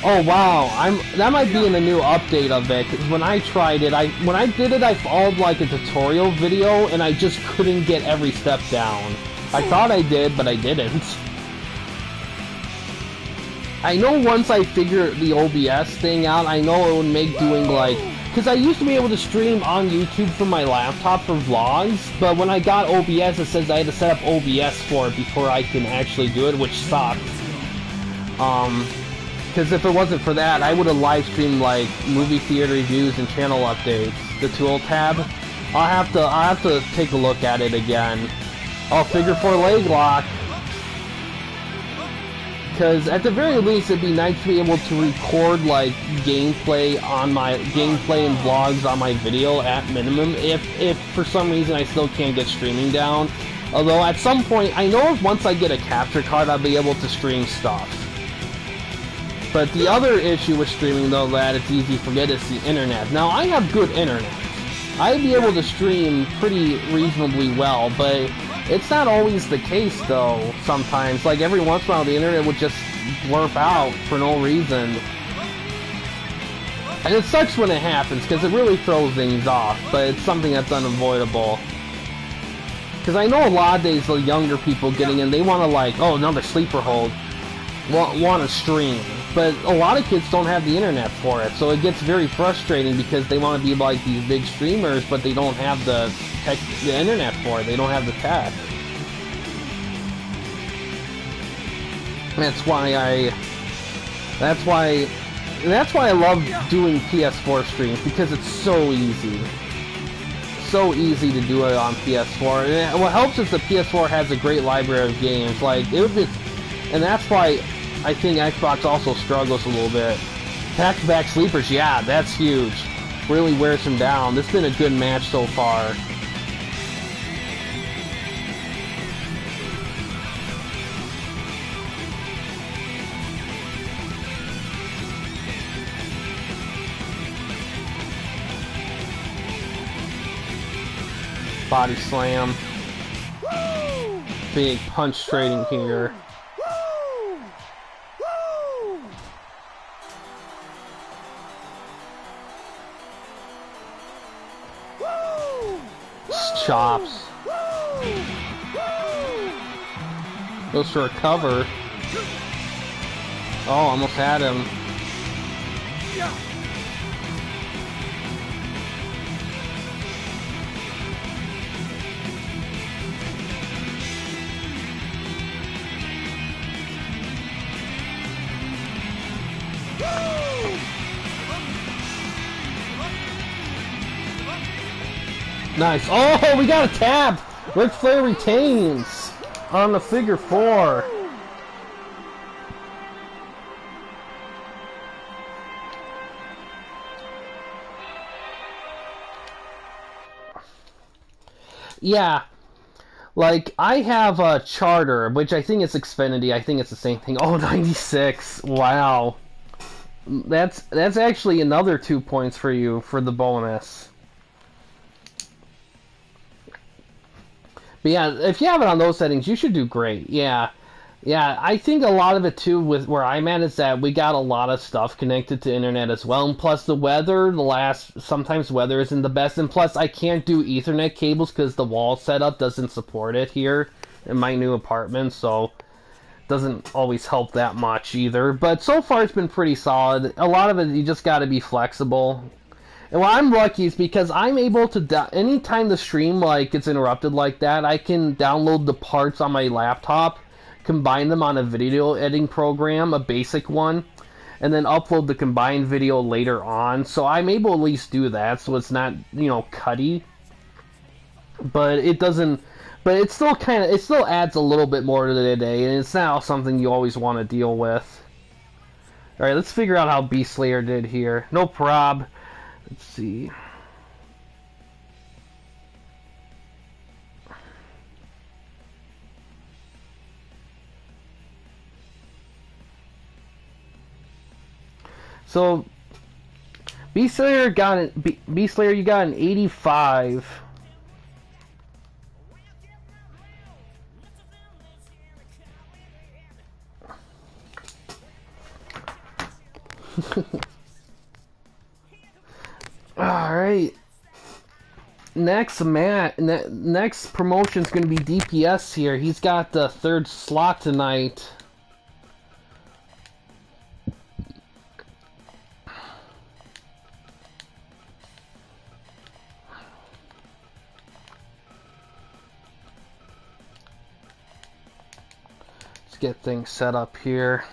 Oh wow, that might be in the new update of it, because when I tried it, when I did it, I followed like a tutorial video, and I just couldn't get every step down. I thought I did, but I didn't. I know once I figure the OBS thing out, I know it would make doing like... Because I used to be able to stream on YouTube from my laptop for vlogs, but when I got OBS, it says I had to set up OBS for it before I can actually do it, which sucked. Because if it wasn't for that, I would have live streamed like movie theater reviews and channel updates. The tool tab, I'll have to take a look at it again. Oh, figure 4 leg lock. Because at the very least, it'd be nice to be able to record like gameplay and vlogs on my video at minimum. If for some reason I still can't get streaming down, although at some point I know once I get a capture card, I'll be able to stream stuff. But the other issue with streaming, though, that it's easy to forget, is the internet. Now, I have good internet. I'd be able to stream pretty reasonably well, but it's not always the case, though, sometimes. Like, every once in a while, the internet would just blurp out for no reason. And it sucks when it happens, because it really throws things off, but it's something that's unavoidable. Because I know a lot of days, the younger people getting in, they want to, like, oh, another sleeper hold. Want to stream. But a lot of kids don't have the internet for it, so it gets very frustrating because they want to be like these big streamers, but they don't have the internet for it. They don't have the tech. That's why I love doing PS4 streams, because it's so easy. So easy to do it on PS4. And what helps is the PS4 has a great library of games. Like, it would be, and that's why I think Xbox also struggles a little bit. Back-to-back sleepers, yeah, that's huge. Really wears him down. This has been a good match so far. Body slam. Big punch trading here. Chops. Goes for a cover. Oh, almost had him. Nice. Oh, we got a tap! Ric Flair retains on the figure 4. Yeah. Like, I have a Charter, which I think is Xfinity. I think it's the same thing. Oh, 96. Wow. That's actually another 2 points for you for the bonus. But yeah, if you have it on those settings, you should do great. Yeah. Yeah, I think a lot of it too with where I'm at is that we got a lot of stuff connected to internet as well. And plus the weather, sometimes weather isn't the best. And plus I can't do Ethernet cables because the wall setup doesn't support it here in my new apartment. So it doesn't always help that much either. But so far it's been pretty solid. A lot of it, you just got to be flexible. And what I'm lucky is because I'm able to, anytime the stream like gets interrupted like that, I can download the parts on my laptop, combine them on a video editing program, a basic one, and then upload the combined video later on. So I'm able to at least do that, so it's not, cutty. But it doesn't, But it still it still adds a little bit more to the day, and it's not something you always want to deal with. Alright, let's figure out how Beast Slayer did here. No prob. Let's see. So, Beast Slayer, you got an 85. Alright. Next promotion's gonna be DPS here. He's got the third slot tonight. Let's get things set up here.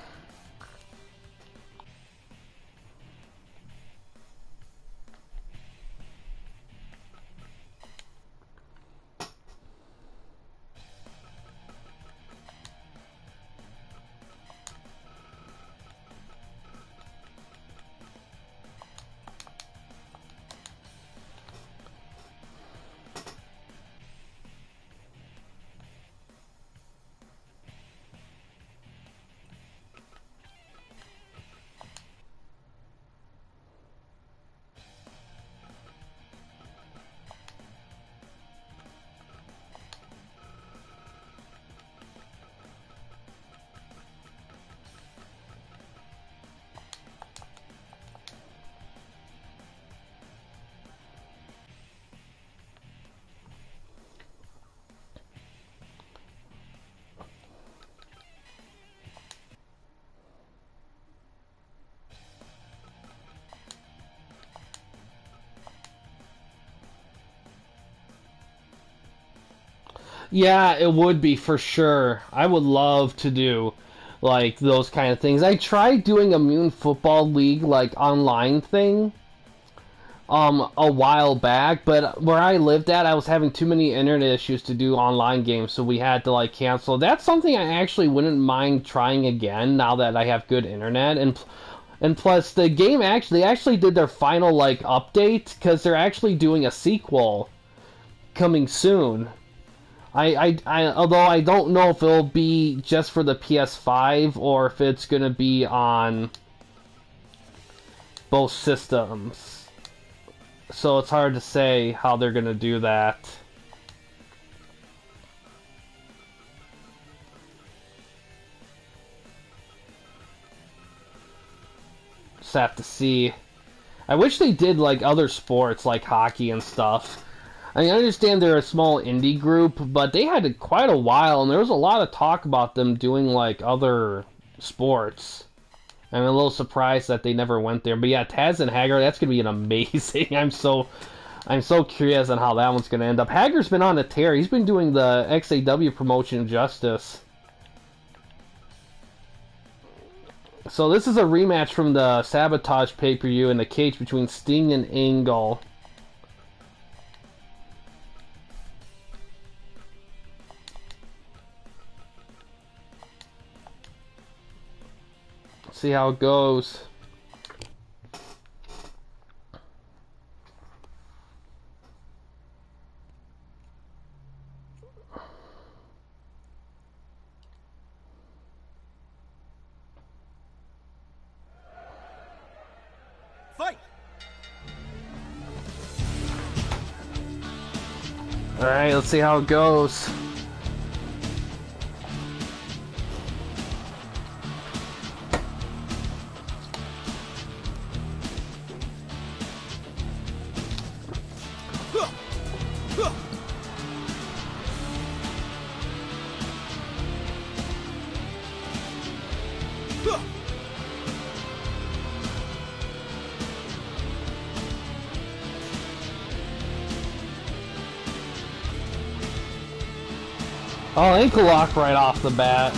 Yeah, it would be for sure. I would love to do like those kind of things. I tried doing a Moon Football League like online thing a while back, but where I lived at I was having too many internet issues to do online games, so we had to like cancel. That's something I actually wouldn't mind trying again now that I have good internet, and plus the game they actually did their final like update because they're actually doing a sequel coming soon. Although I don't know if it'll be just for the PS5 or if it's gonna be on both systems. So it's hard to say how they're gonna do that. Just have to see. I wish they did like other sports like hockey and stuff. I mean, I understand they're a small indie group, but they had quite a while, and there was a lot of talk about them doing, like, other sports. I'm a little surprised that they never went there. But yeah, Taz and Hager, that's going to be an amazing... I'm so curious on how that one's going to end up. Hager's been on a tear. He's been doing the XAW promotion justice. So this is a rematch from the Sabotage pay-per-view in the cage between Sting and Angle. See how it goes. Fight! All right, let's see how it goes. Oh, ankle lock right off the bat.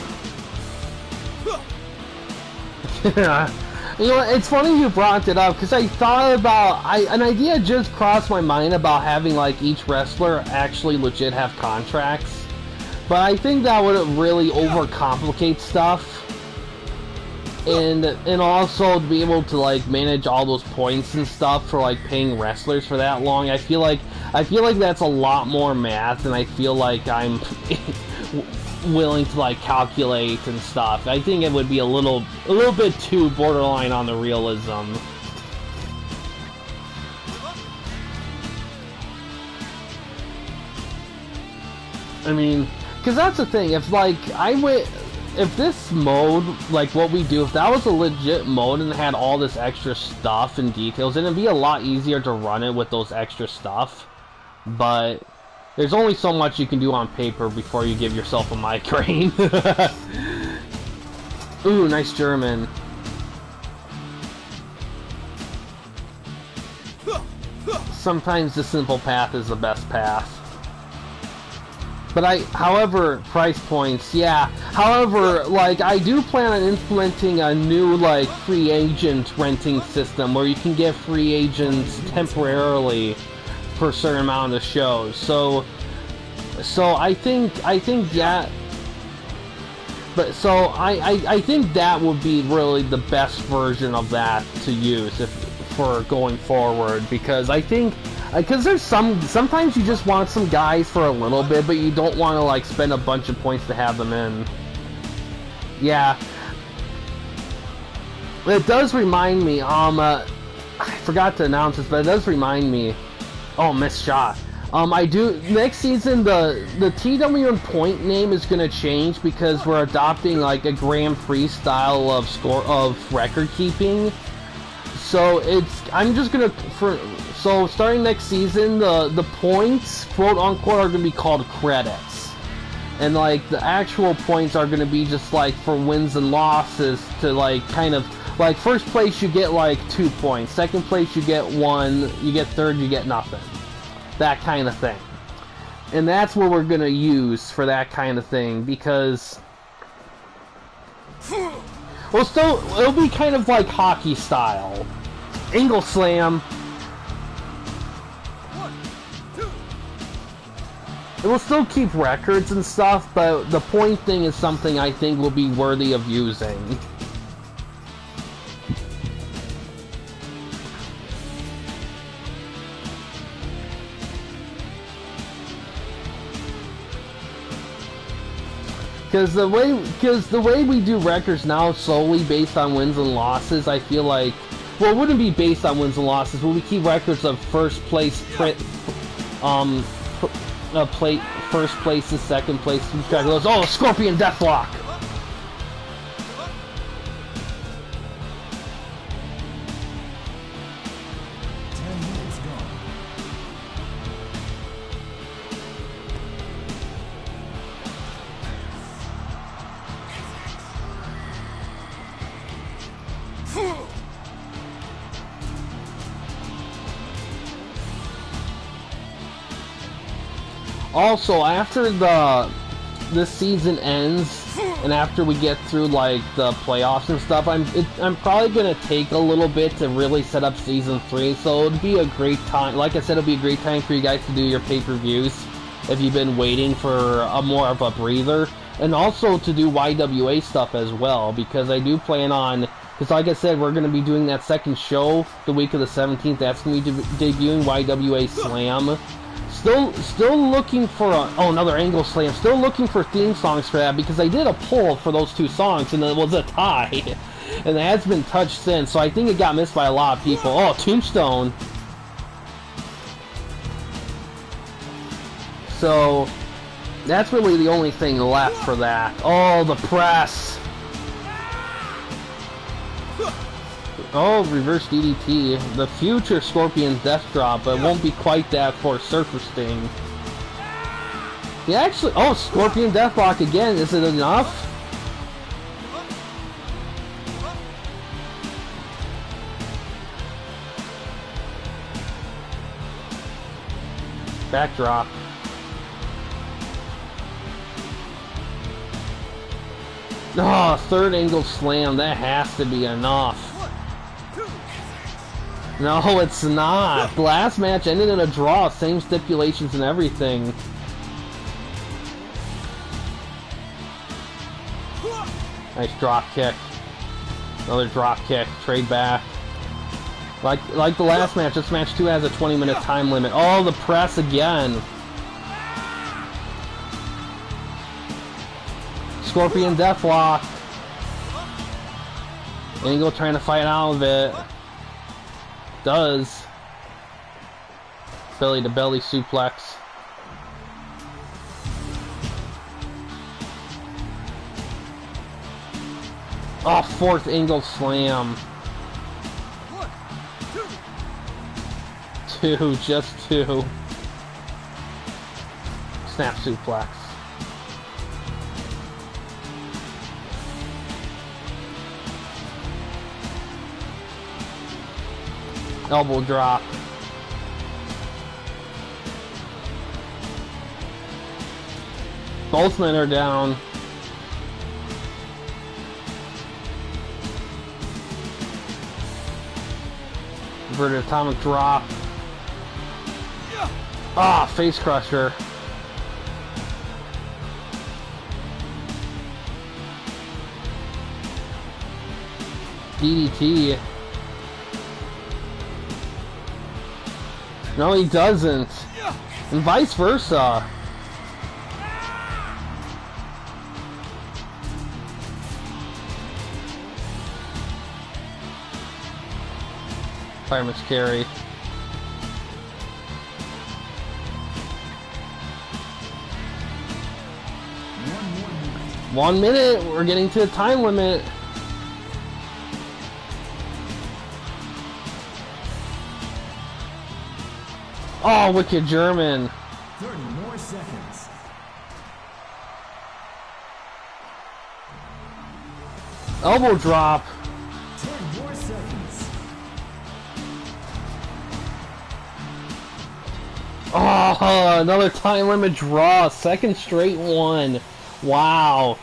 You know, it's funny you brought it up because I thought about an idea just crossed my mind about having like each wrestler actually legit have contracts. But I think that would really overcomplicate stuff. And also to be able to like manage all those points and stuff for like paying wrestlers for that long, I feel like that's a lot more math than I feel like I'm willing to like calculate and stuff. I think it would be a little bit too borderline on the realism. I mean, because that's the thing. If this mode, like what we do, if that was a legit mode and had all this extra stuff and details, then it'd be a lot easier to run it with those extra stuff. But there's only so much you can do on paper before you give yourself a migraine. Ooh, nice German. Sometimes the simple path is the best path. But however, price points, yeah. However, like, I do plan on implementing a new, like, free agent renting system where you can get free agents temporarily for a certain amount of shows. So I think that, but so I think that would be really the best version of that to use for going forward, because I think. Because there's sometimes you just want some guys for a little bit, but you don't want to, like, spend a bunch of points to have them in. Yeah. It does remind me, I forgot to announce this, but it does remind me, oh, missed shot. Next season, the TWN point name is going to change because we're adopting, like, a Grand Prix style of record keeping. So so starting next season, the points, quote unquote, are gonna be called credits, and like the actual points are gonna be just like for wins and losses, to like kind of like first place you get like 2 points, second place you get 1, you get third you get nothing, that kind of thing. And that's what we're gonna use for that kind of thing, because it'll be kind of like hockey style. Angle slam. It will still keep records and stuff, but the point thing is something I think will be worthy of using. Because the way we do records now solely based on wins and losses, I feel like, well, it wouldn't be based on wins and losses, but we keep records of first place, first place and second place. Oh, Scorpion Deathlock! 10 minutes gone. Also, after this season ends, and after we get through like the playoffs and stuff, I'm probably gonna take a little bit to really set up season 3. So it'd be a great time. Like I said, it'll be a great time for you guys to do your pay-per-views if you've been waiting for a more of a breather, and also to do YWA stuff as well, because I do plan on. Because like I said, we're gonna be doing that second show the week of the 17th. That's gonna be debuting YWA Slam. Still looking for another Angle Slam. Still looking for theme songs for that, because I did a poll for those 2 songs and it was a tie, and it has been touched since. So I think it got missed by a lot of people. Oh, Tombstone. So that's really the only thing left for that. Oh, the press. Oh, reverse DDT. The future Scorpion Death Drop, but it won't be quite that for Surfer Sting. He actually... Oh, Scorpion Deathlock again. Is it enough? Backdrop. Oh, third angle slam. That has to be enough. No, it's not. The last match ended in a draw. Same stipulations and everything. Nice drop kick. Another drop kick. Trade back. Like the last match, this match too has a 20-minute time limit. Oh, the press again. Scorpion Deathlock. Angle trying to fight out of it. Does. Belly to belly suplex. Oh, fourth angle slam. Two, just two. Snap suplex. Elbow drop. Both men are down. Inverted atomic drop. Ah, face crusher. DDT. No, he doesn't. And vice versa. Fireman's carry. One minute. We're getting to the time limit. Oh, wicked German. 30 more seconds. Elbow drop. 10 more seconds. Oh, another time limit draw. Second straight one. Wow.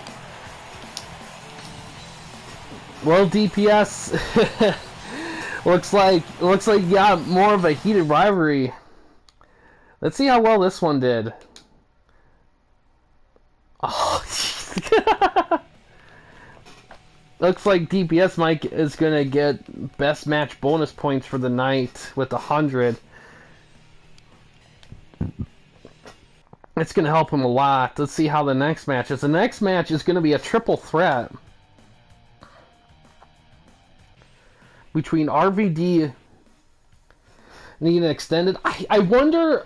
Well, DPS looks like you got more of a heated rivalry. Let's see how well this one did. Oh, looks like DPS Mike is gonna get best match bonus points for the night with 100. It's gonna help him a lot. Let's see how the next match is. The next match is gonna be a triple threat between RVD need an extended. I wonder.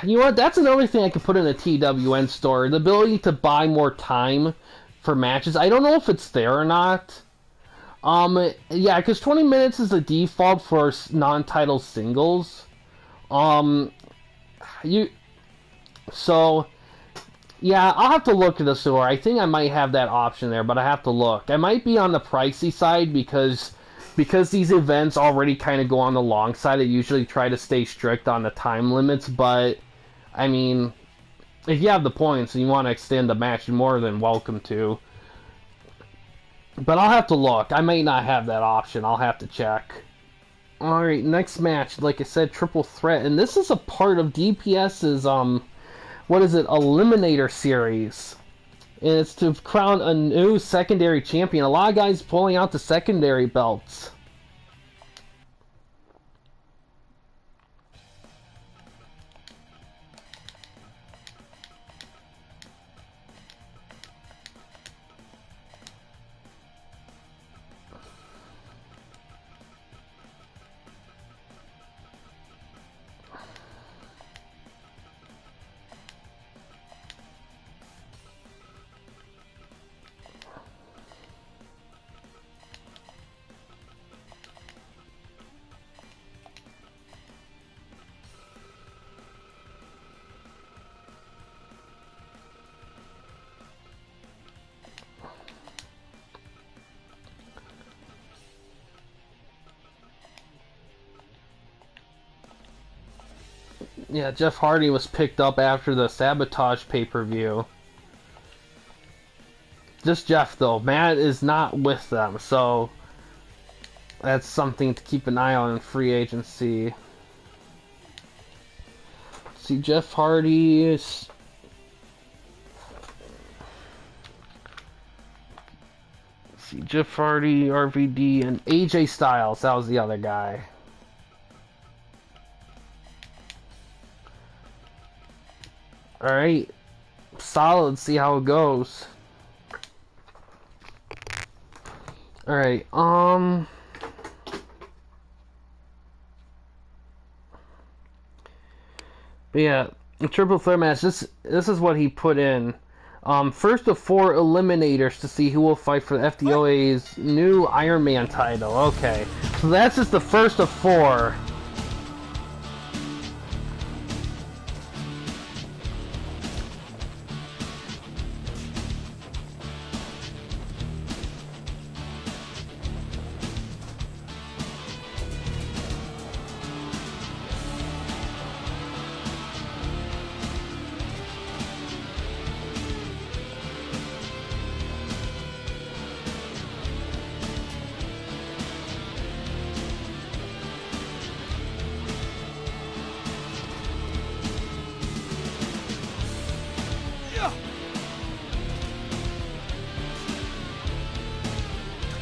You know what? That's another thing I could put in a TWN store. The ability to buy more time for matches. I don't know if it's there or not. Yeah, because 20 minutes is the default for non-title singles. So, yeah, I'll have to look at the store. I think I might have that option there, but I have to look. I might be on the pricey side because these events already kind of go on the long side. I usually try to stay strict on the time limits, but, I mean, if you have the points and you want to extend the match, you're more than welcome to. But I'll have to look. I may not have that option. I'll have to check. Alright, next match, like I said, triple threat. And this is a part of DPS's, what is it, Eliminator series. And it's to crown a new secondary champion. A lot of guys pulling out the secondary belts. Yeah, Jeff Hardy was picked up after the Sabotage pay-per-view. Just Jeff, though. Matt is not with them, so that's something to keep an eye on in free agency. See, Jeff Hardy is... see, Jeff Hardy, RVD, and AJ Styles. That was the other guy. Alright. Solid. See how it goes. Alright, but yeah, a triple threat match. This is what he put in. First of 4 eliminators to see who will fight for the FDOA's new Iron Man title. Okay, so that's just the first of 4.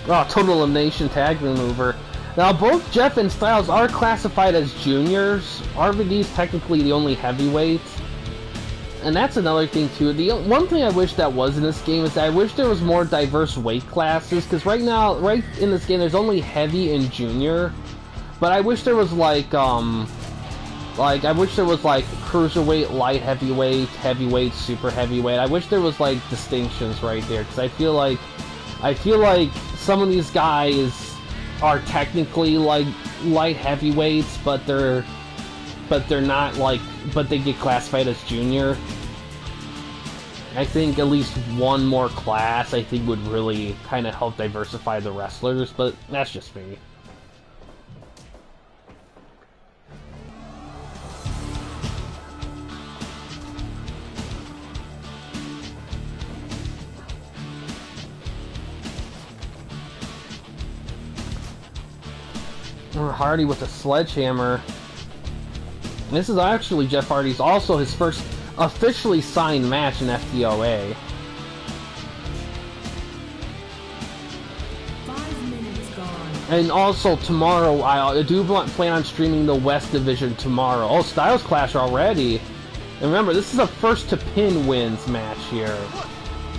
Oh, total elimination tag maneuver. Now, both Jeff and Styles are classified as juniors. RVD's technically the only heavyweight. And that's another thing, too. The one thing I wish that was in this game is that I wish there was more diverse weight classes. Because right now, right in this game, there's only heavy and junior. But I wish there was, I wish there was, cruiserweight, light heavyweight, heavyweight, super heavyweight. I wish there was, distinctions right there. Because I feel like some of these guys are technically light heavyweights, but they're not but they get classified as junior. I think at least one more class I think would really kind of help diversify the wrestlers, but that's just me. Hardy with a sledgehammer. This is actually Jeff Hardy's also his first officially signed match in FDOA. 5 minutes gone. And also tomorrow, I do plan on streaming the West Division tomorrow. Oh, Styles Clash already. And remember, this is a first to pin wins match here.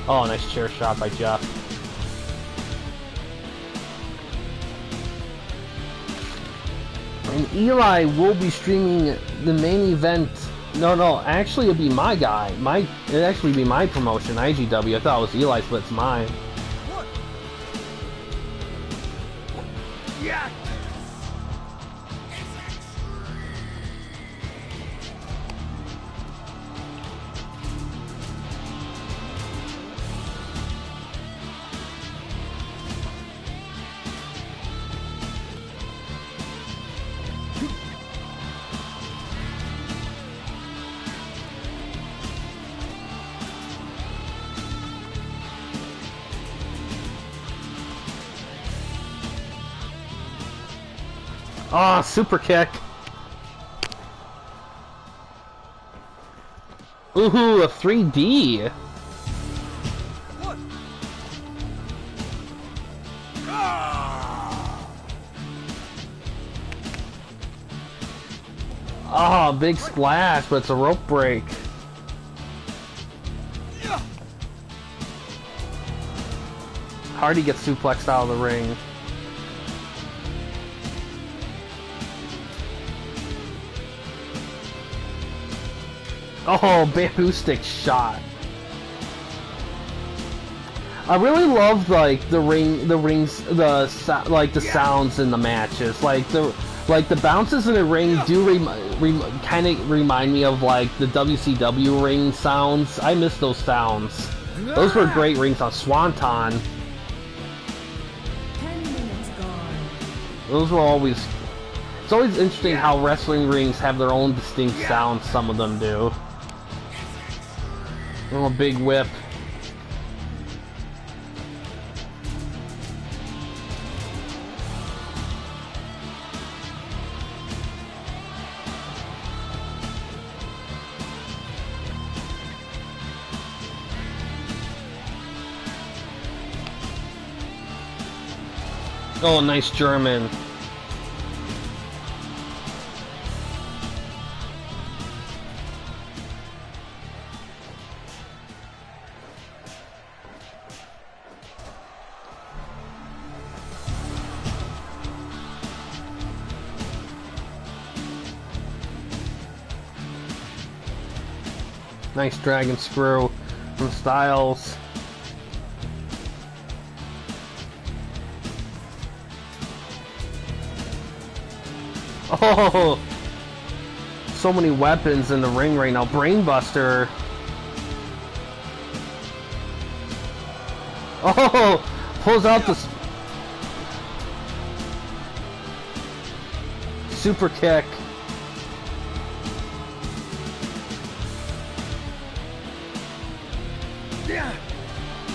Oh, nice chair shot by Jeff. And Eli will be streaming the main event. No, actually it'll be my guy. It'd actually be my promotion, IGW. I thought it was Eli's, but it's mine. Yeah. Ah, super kick. Ooh, a 3D. Ah, big splash, but it's a rope break. Hardy gets suplexed out of the ring. Oh, bamboo stick shot. I really love the sounds in the matches. The bounces in the ring do kind of remind me of the WCW ring sounds. I miss those sounds. Those were great ring sounds. Swanton. 10 minutes gone. Those were always. It's always interesting how wrestling rings have their own distinct sounds. Some of them do. Oh, big whip. Oh, nice German. Nice dragon screw from Styles. Oh, so many weapons in the ring right now. Brainbuster. Oh, pulls out the super kick.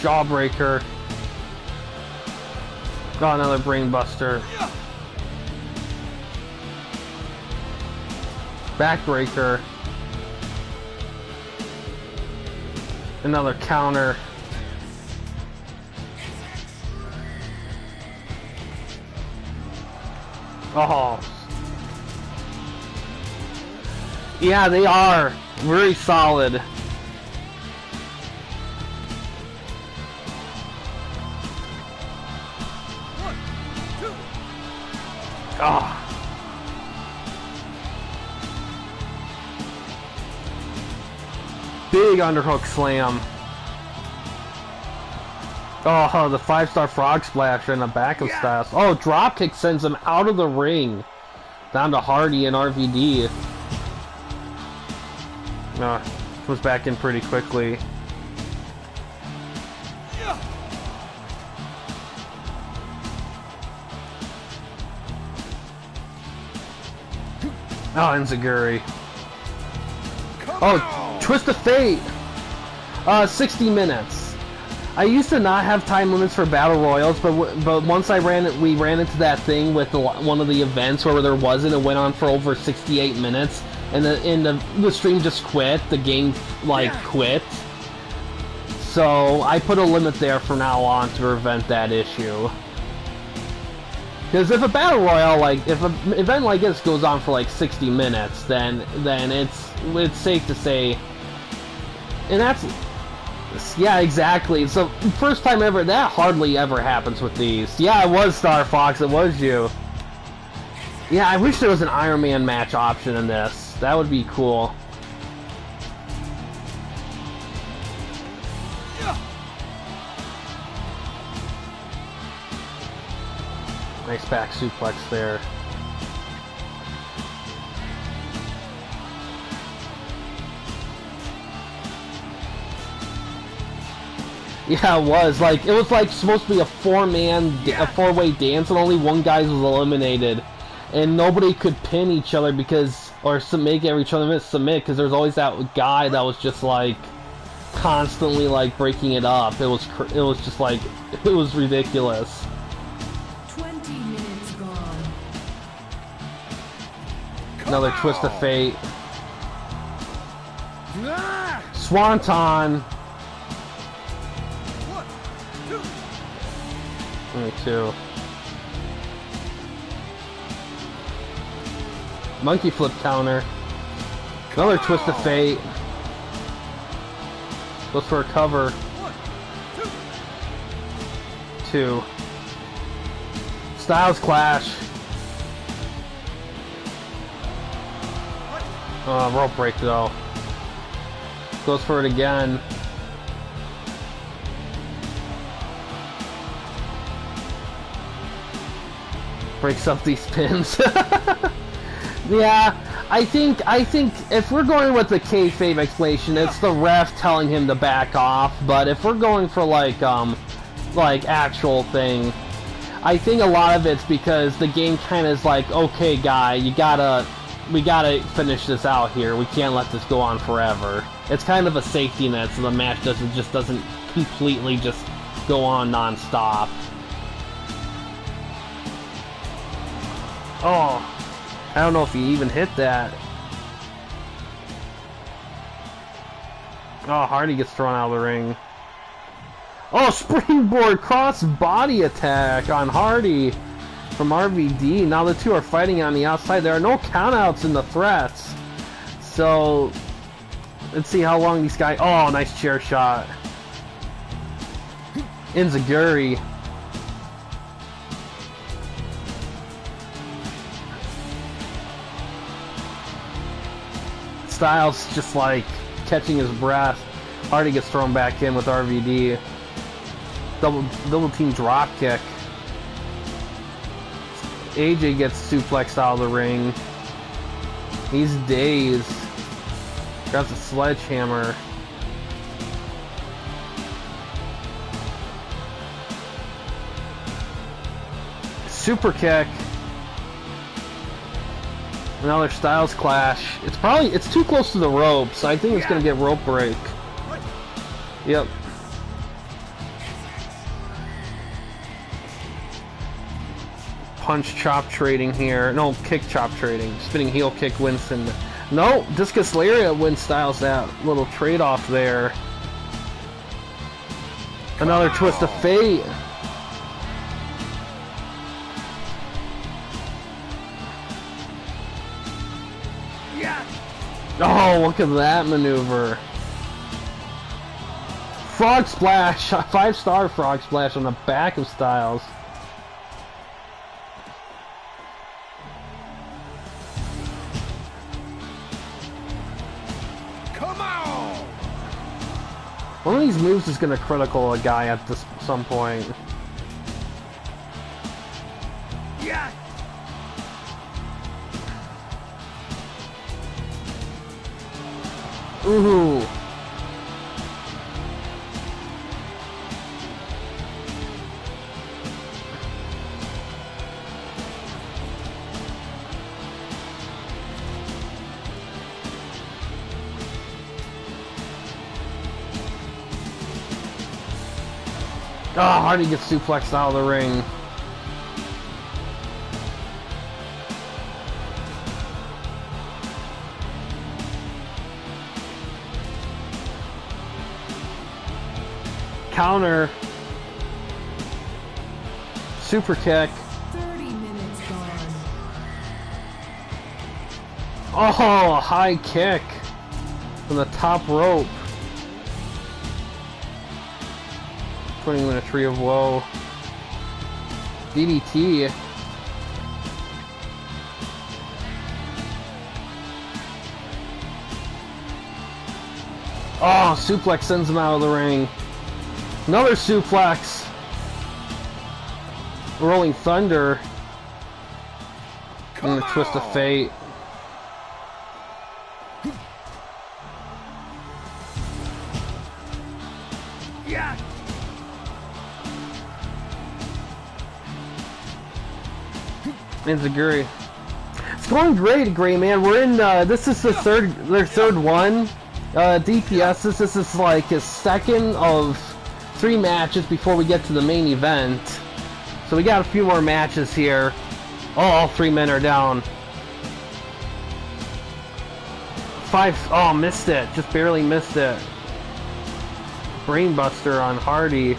Jawbreaker. Got another brainbuster. Backbreaker. Another counter. Oh. Yeah, they are very solid. Oh. Big underhook slam. Oh, the 5-star frog splash and a back of Styles. Oh, dropkick sends him out of the ring. Down to Hardy and RVD. Comes back in pretty quickly. Oh, Enziguri. Oh, Twist of Fate. 60 minutes. I used to not have time limits for battle royals, but once we ran into that thing with one of the events where there wasn't. It went on for over 68 minutes, and the stream just quit. The game quit. So I put a limit there from now on to prevent that issue. Because if a battle royale, if an event like this goes on for 60 minutes, then it's safe to say, and that's, yeah, exactly. So first time ever, that hardly ever happens with these. Yeah, it was Star Fox, it was you. Yeah, I wish there was an Iron Man match option in this. That would be cool. Nice back suplex there. Yeah, it was. It was supposed to be a four-way dance, and only one guy was eliminated. And nobody could pin each other or make each other submit, because there's always that guy that was just constantly breaking it up. It was just it was ridiculous. 20 minutes gone. Another Twist of Fate. Swanton. 22. Monkey flip counter. Another Twist of Fate. Goes for a cover. 2. Styles Clash. Rope break though. Goes for it again. Breaks up these pins. Yeah, I think if we're going with the kayfabe explanation, it's the ref telling him to back off. But if we're going for actual thing, I think a lot of it's because the game kind of is okay, guy, we gotta finish this out here. We can't let this go on forever. It's kind of a safety net, so the match doesn't completely just go on non-stop. Oh, I don't know if he even hit that. Oh, Hardy gets thrown out of the ring. Oh, springboard cross body attack on Hardy. from RVD. Now the two are fighting on the outside. There are no countouts in the threats. So, let's see how long these guys... Oh, nice chair shot. Enziguri. Styles just like catching his breath. Hardy gets thrown back in with RVD. Double team drop kick. AJ gets suplexed out of the ring. He's dazed. Grabs a sledgehammer. Super kick. Another Styles clash. It's too close to the rope, so I think it's gonna get rope break. Yep. Punch chop trading here. No, kick chop trading. Spinning heel kick Winston. No, Discus Lariat wins Styles that little trade off there. Another twist of fate. Oh, look at that maneuver. Frog splash. 5-star frog splash on the back of Styles. Come on! One of these moves is going to critical a guy at some point. Yeah! Ooh. Oh, Hardy gets suplexed out of the ring. Counter. Super kick. 30 minutes gone. Oh, a high kick from the top rope. Putting him in a tree of woe. DDT. Oh, suplex sends him out of the ring. Another suplex. Rolling Thunder. And a twist of fate. Yeah! Enziguri. It's going great, Gray Man. We're in. This is their third one. DPS. This is like his second of 3 matches before we get to the main event. So we got a few more matches here. Oh, all 3 men are down. 5. Oh, missed it. Just barely missed it. Brainbuster on Hardy.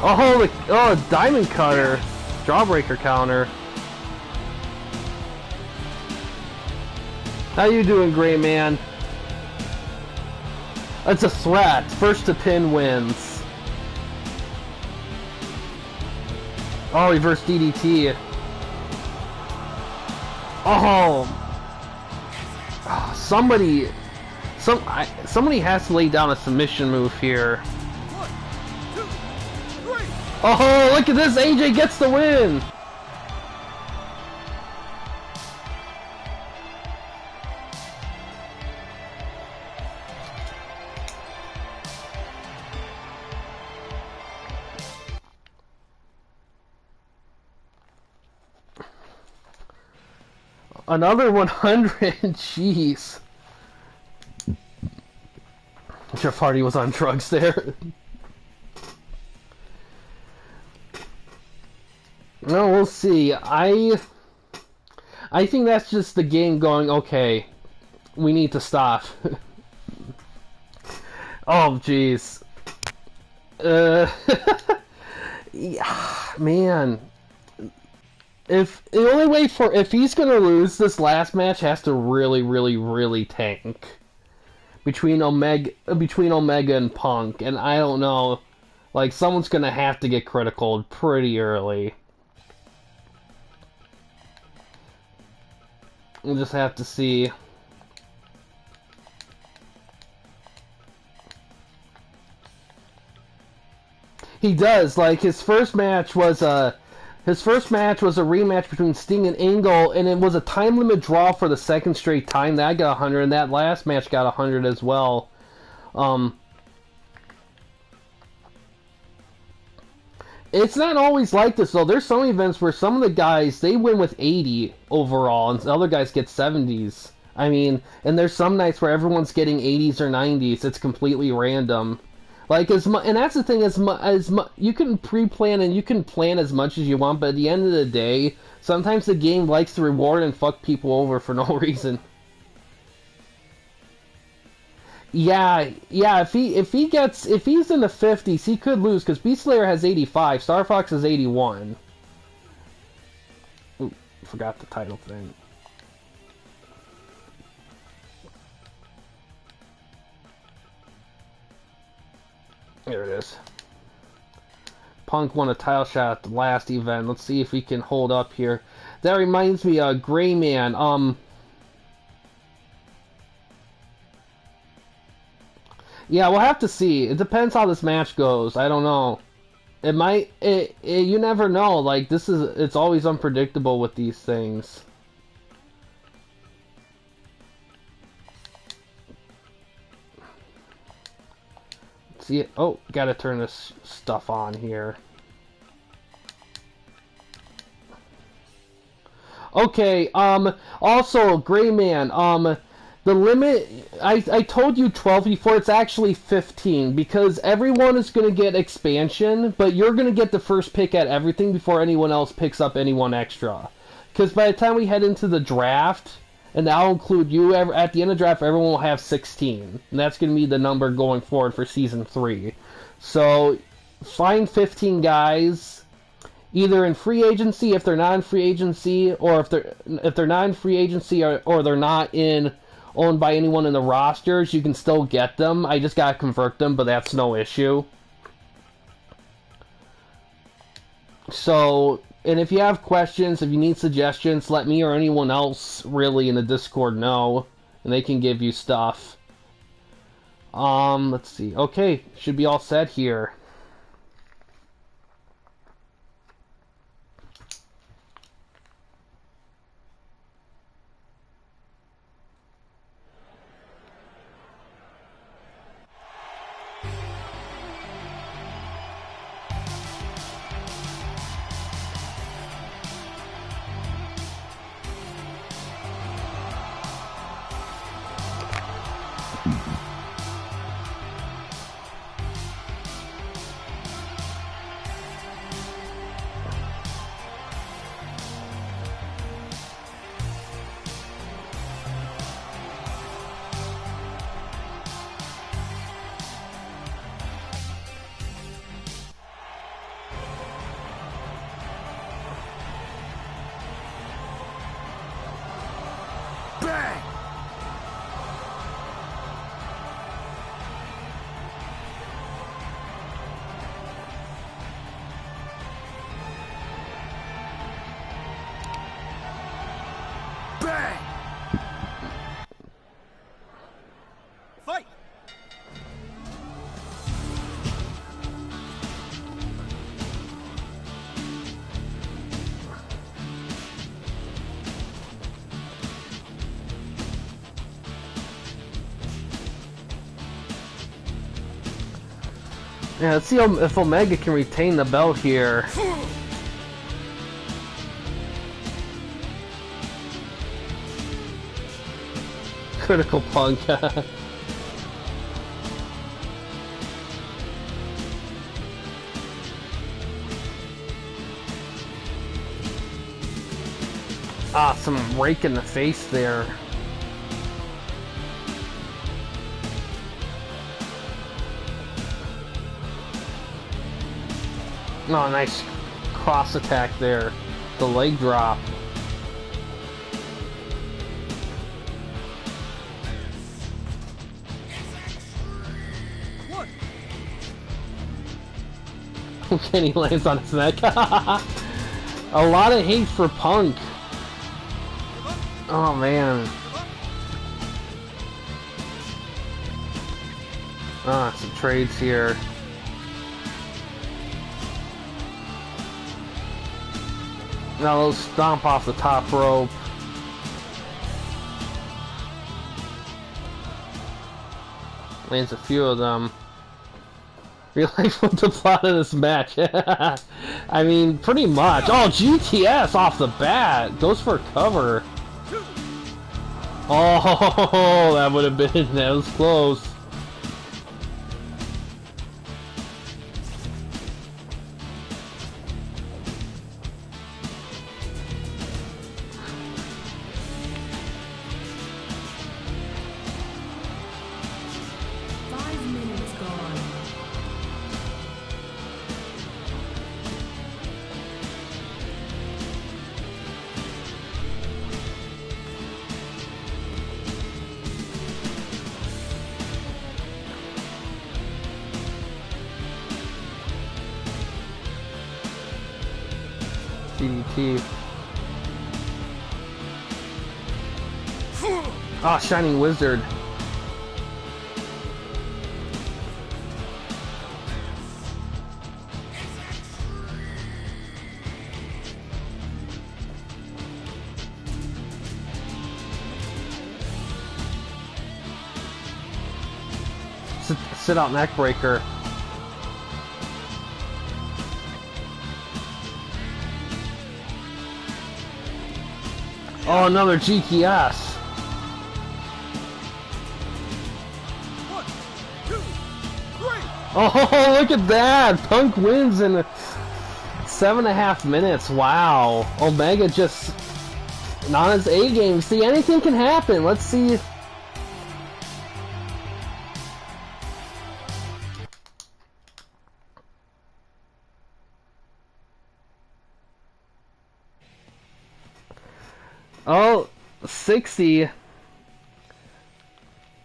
Oh, Diamond Cutter. Jawbreaker counter. How you doing, Gray Man? That's a threat. First to pin wins. Oh, reverse DDT. Oh. Somebody has to lay down a submission move here. 1, 2, 3! Oh, look at this! AJ gets the win! Another 100, jeez. Jeff Hardy was on drugs there. No, we'll see. I think that's just the game going, okay, we need to stop. Oh, jeez. Yeah, man. If the only way for if he's gonna lose this last match has to really, really, really tank between Omega and Punk, and I don't know, like someone's gonna have to get critical pretty early. We'll just have to see. He does, like his first match was a rematch between Sting and Angle, and it was a time limit draw for the second straight time. That got 100, and that last match got 100 as well. It's not always like this though. There's some events where some of the guys they win with 80 overall, and the other guys get 70s. I mean, and there's some nights where everyone's getting 80s or 90s. It's completely random. Like and that's the thing, you can pre-plan and you can plan as much as you want, but at the end of the day, sometimes the game likes to reward and fuck people over for no reason. Yeah. If he's in the 50s, he could lose because Beast Slayer has 85, Star Fox has 81. Ooh, forgot the title thing. There it is. Punk won a title shot at the last event. Let's see if he can hold up here. That reminds me, Gray Man. Yeah, we'll have to see. It depends how this match goes. I don't know. It might. You never know. Like it's always unpredictable with these things. See it? Oh, gotta turn this stuff on here. Okay, also, Gray Man, the limit, I told you 12 before, it's actually 15, because everyone is gonna get expansion, but you're gonna get the first pick at everything before anyone else picks up anyone extra. Because by the time we head into the draft, and that'll include you, at the end of the draft, everyone will have 16. And that's going to be the number going forward for Season 3. So, find 15 guys, either in free agency, if they're not in free agency, or if they're not in free agency, or they're not owned by anyone in the rosters, you can still get them. I just got to convert them, but that's no issue. So... And if you have questions, if you need suggestions, let me or anyone else really in the Discord know, and they can give you stuff. Let's see. Okay, should be all set here. Yeah, let's see if Omega can retain the belt here. Critical Punk. Ah, some rake in the face there. Oh, nice cross attack there. the leg drop. One. Kenny lands on his neck. A lot of hate for Punk. Oh man. Ah, some trades here. Now they'll stomp off the top rope. Lands a few of them. Realize what the plot of this match. I mean, pretty much. Oh, GTS off the bat. Goes for cover. Oh, that would have been. That was close. DDT. Ah, Shining Wizard. Sit out neck breaker. Oh, another GTS. 1, 2, 3. Oh, look at that! Punk wins in 7.5 minutes. Wow. Omega just not on his A game. See, anything can happen. Let's see. Oh, 60.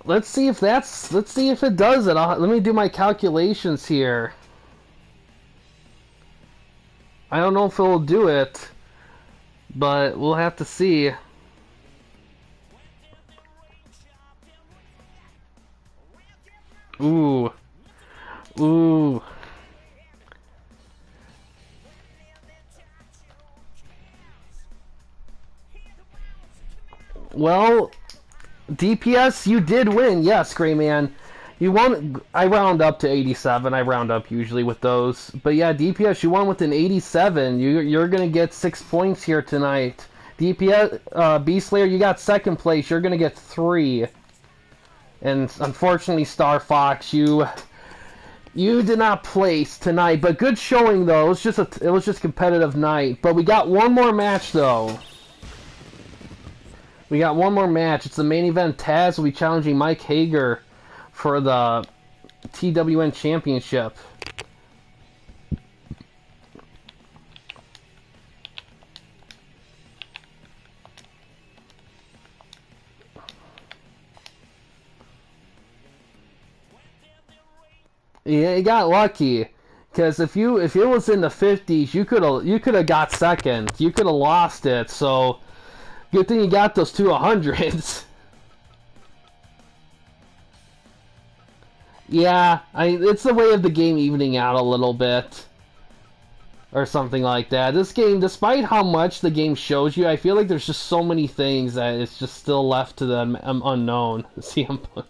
Let's see if it does it. Let me do my calculations here. I don't know if it'll do it, but we'll have to see. Ooh. Ooh. Well, DPS, you did win. Yes, Gray Man. You won. I round up to 87. I round up usually with those. But yeah, DPS, you won with an 87. You're going to get 6 points here tonight. DPS, B-Slayer, you got second place. You're going to get 3. And unfortunately, Star Fox, you did not place tonight. But good showing, though. It was just a competitive night. But we got one more match, though. We got one more match. It's the main event. Taz will be challenging Mike Hager for the TWN Championship. Yeah, you got lucky. Because if it was in the 50s, you could have got second. You could have lost it. So good thing you got those 2 100s. Yeah, it's the way of the game evening out a little bit. Or something like that. This game, despite how much the game shows you, I feel like there's just so many things that it's just still left to the unknown. CM Punk.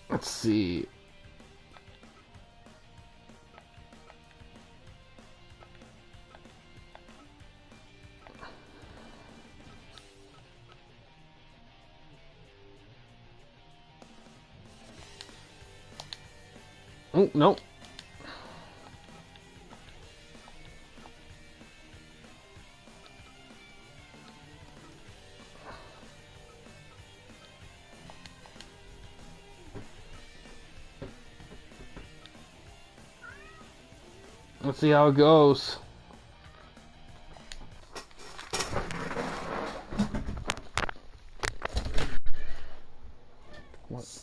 Let's see. Oh, no. Let's see how it goes. What?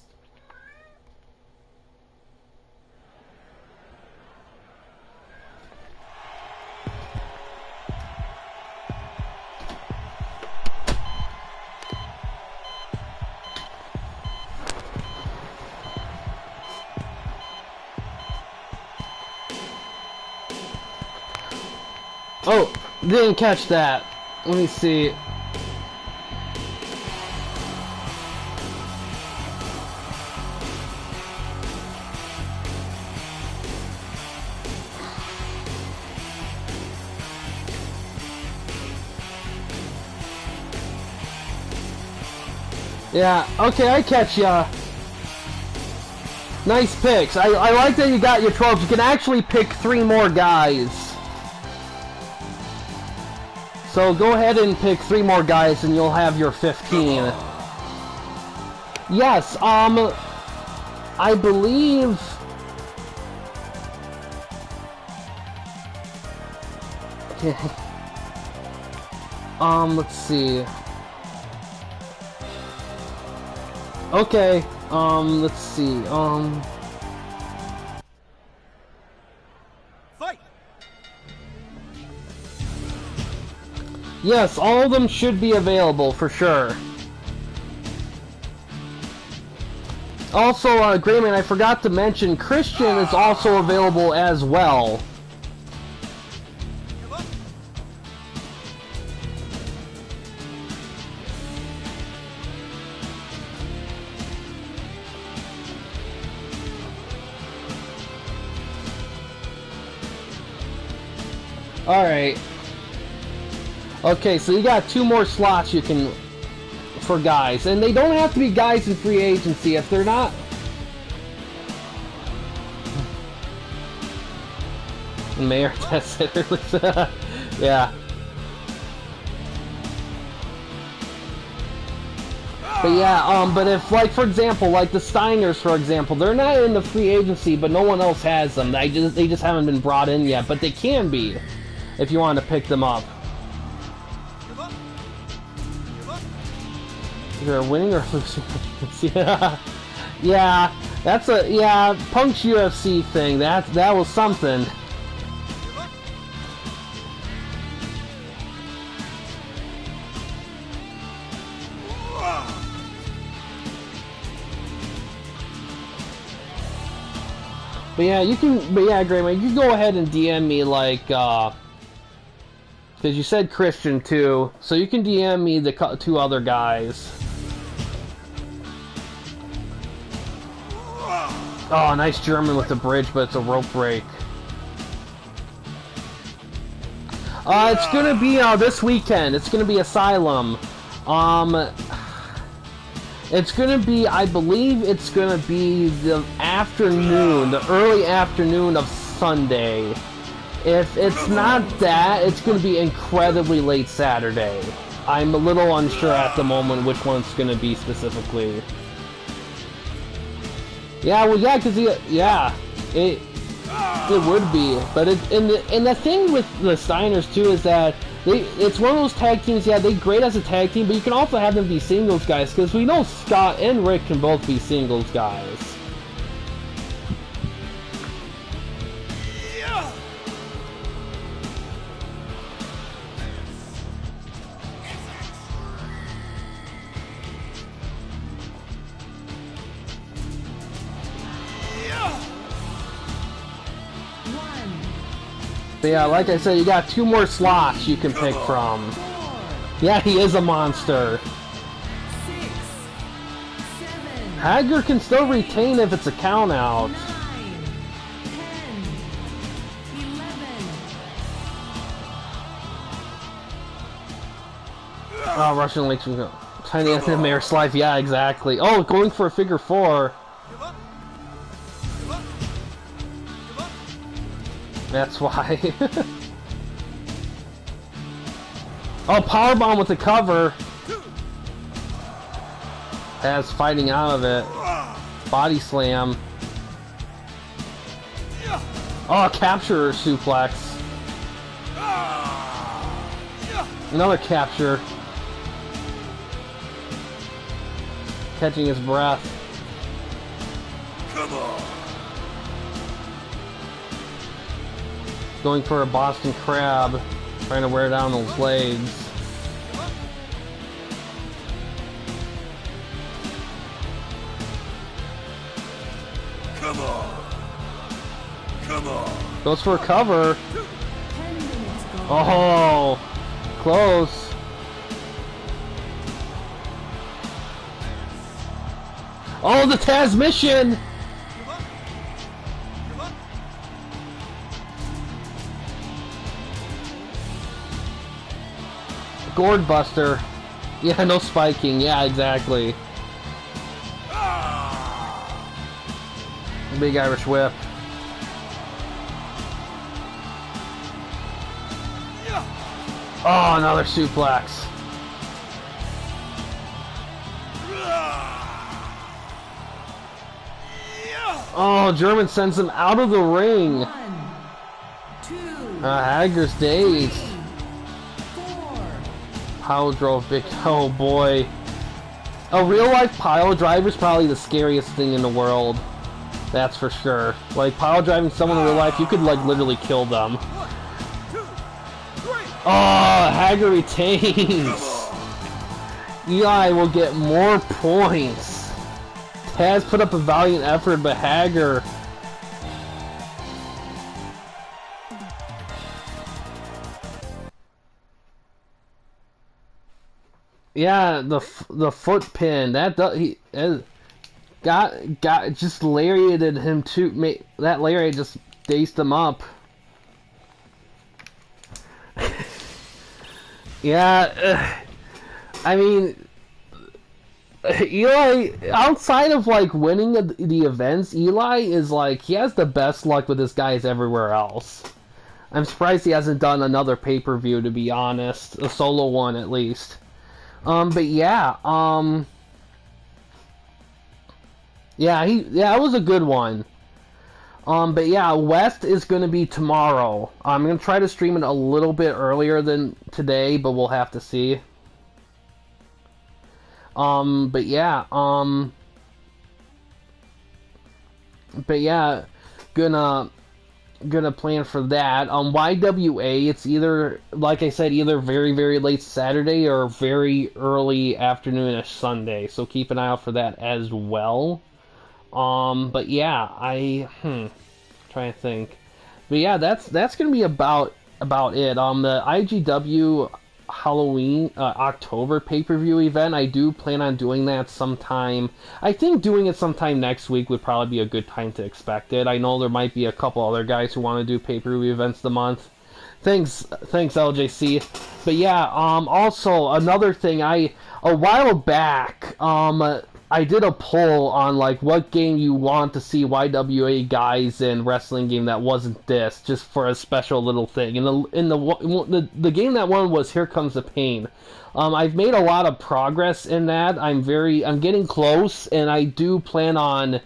Oh, didn't catch that. Let me see. Yeah, okay, I catch ya. Nice picks. I like that you got your 12. You can actually pick 3 more guys. So go ahead and pick 3 more guys and you'll have your 15. Yes, I believe... let's see. Okay, let's see, Fight! Yes, all of them should be available, for sure. Also, Grayman, I forgot to mention, Christian is also available as well. Alright. Okay, so you got 2 more slots you can... for guys. And they don't have to be guys in free agency if they're not... Mayor test hitter. Yeah. But yeah, but if, like, for example, like the Steiners, for example, they're not in the free agency, but no one else has them. They just haven't been brought in yet, but they can be, if you want to pick them up. Is there a winning or losing? Yeah, yeah, that's a Punk's UFC thing. That was something. But yeah, you can. But yeah, Grayman, you can go ahead and DM me like, because you said Christian too, so you can DM me the 2 other guys. Oh, nice German with the bridge, but it's a rope break. It's gonna be this weekend. It's gonna be Asylum. It's gonna be, I believe it's gonna be the afternoon, the early afternoon of Sunday. If it's not that, it's gonna be incredibly late Saturday. I'm a little unsure at the moment which one it's gonna be specifically. Yeah, well, yeah, because it would be, but and the thing with the Steiners too is that it's one of those tag teams. Yeah, they're great as a tag team, but you can also have them be singles guys because we know Scott and Rick can both be singles guys. But yeah, like I said, you got 2 more slots you can pick from. Yeah, he is a monster. 6, 7, Hager can still retain if it's a count out. 9, 10, 11. Oh, Russian Lakes. Tiny Anthony Mayor's life. Yeah, exactly. Oh, going for a figure 4. That's why. Oh, powerbomb with the cover. Has fighting out of it. Body slam. Oh, capture suplex. Another capture. Catching his breath. Come on. Going for a Boston Crab. Trying to wear down those legs. Come on. Come on. Goes for a cover. 10 minutes gone. Oh, close. Oh, the transmission! Gourd Buster. Yeah, no spiking. Yeah, exactly. Big Irish Whip. Oh, another suplex. Oh, German sends him out of the ring. 1, 2, Hager's dazed. 3, 4. Pile drove big. Oh boy. A real life pile driver is probably the scariest thing in the world. That's for sure. Like, pile driving someone in real life, you could, like, literally kill them. 1, 2, 3. Oh, Hager retains. Eli will get more points. Taz put up a valiant effort, but Hager... Yeah, the foot pin that he got just lariated him too. That lariat just dazed him up. Yeah, I mean, Eli, outside of like winning the events, Eli is like, he has the best luck with his guys everywhere else. I'm surprised he hasn't done another pay-per-view, to be honest, a solo one at least. But yeah, yeah, that was a good one. But yeah, West is going to be tomorrow. I'm going to try to stream it a little bit earlier than today, but we'll have to see. But yeah, gonna plan for that. YWA, it's either, like I said, either very, very late Saturday or very early afternoonish Sunday, so keep an eye out for that as well. But yeah, trying to think. But yeah, that's gonna be about it. The IGW Halloween October pay-per-view event, I do plan on doing that sometime. I think doing it sometime next week would probably be a good time to expect it. I know there might be a couple other guys who want to do pay-per-view events the month. Thanks LJC. But yeah, also another thing, a while back, I did a poll on like what game you want to see YWA guys in wrestling game that wasn't this, just for a special little thing. And the game that won was Here Comes the Pain. I've made a lot of progress in that. I'm getting close, and I do plan on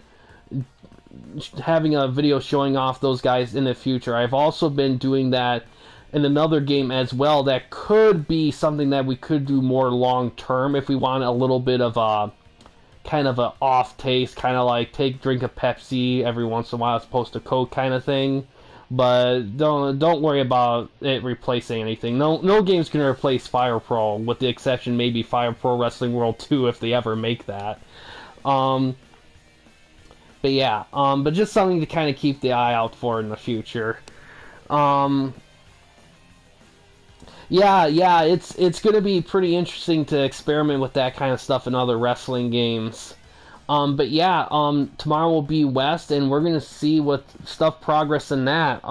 having a video showing off those guys in the future. I've also been doing that in another game as well. That could be something that we could do more long term if we want a little bit of a kind of a off taste, kind of like drink a Pepsi every once in a while as opposed to Coke kind of thing. But don't worry about it replacing anything. No game's gonna replace Fire Pro, with the exception maybe Fire Pro Wrestling World 2 if they ever make that. But yeah, but just something to kind of keep the eye out for in the future. Yeah, it's gonna be pretty interesting to experiment with that kind of stuff in other wrestling games. But yeah, tomorrow will be West, and we're gonna see what stuff progress in that.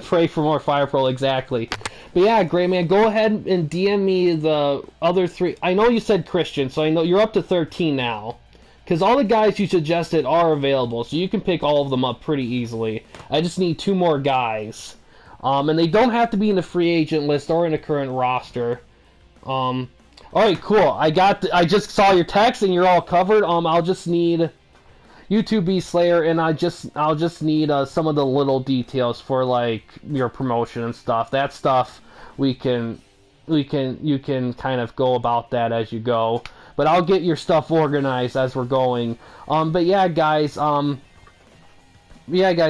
Pray for more Fire Pro, exactly. But yeah, great man, go ahead and DM me the other 3. I know you said Christian, so I know you're up to 13 now. Because all the guys you suggested are available, so you can pick all of them up pretty easily. I just need 2 more guys. And they don't have to be in the free agent list or in the current roster. Alright, cool. I just saw your text and you're all covered. I'll just need... YouTube Beast Slayer, and I'll just need some of the little details for like your promotion and stuff. That stuff you can kind of go about that as you go. But I'll get your stuff organized as we're going. But yeah, guys,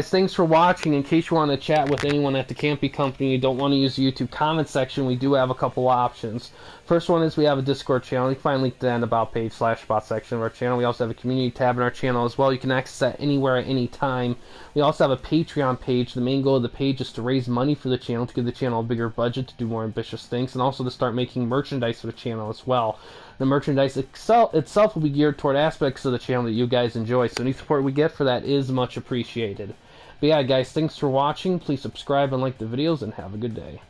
thanks for watching. In case you want to chat with anyone at the Campy Company, you don't want to use the YouTube comment section, we do have a couple options. First one is we have a Discord channel. You can find a link to that in the About page / Spot section of our channel. We also have a community tab in our channel as well. You can access that anywhere at any time. We also have a Patreon page. The main goal of the page is to raise money for the channel, to give the channel a bigger budget, to do more ambitious things, and also to start making merchandise for the channel as well. The merchandise itself will be geared toward aspects of the channel that you guys enjoy, so any support we get for that is much appreciated. But yeah, guys, thanks for watching. Please subscribe and like the videos, and have a good day.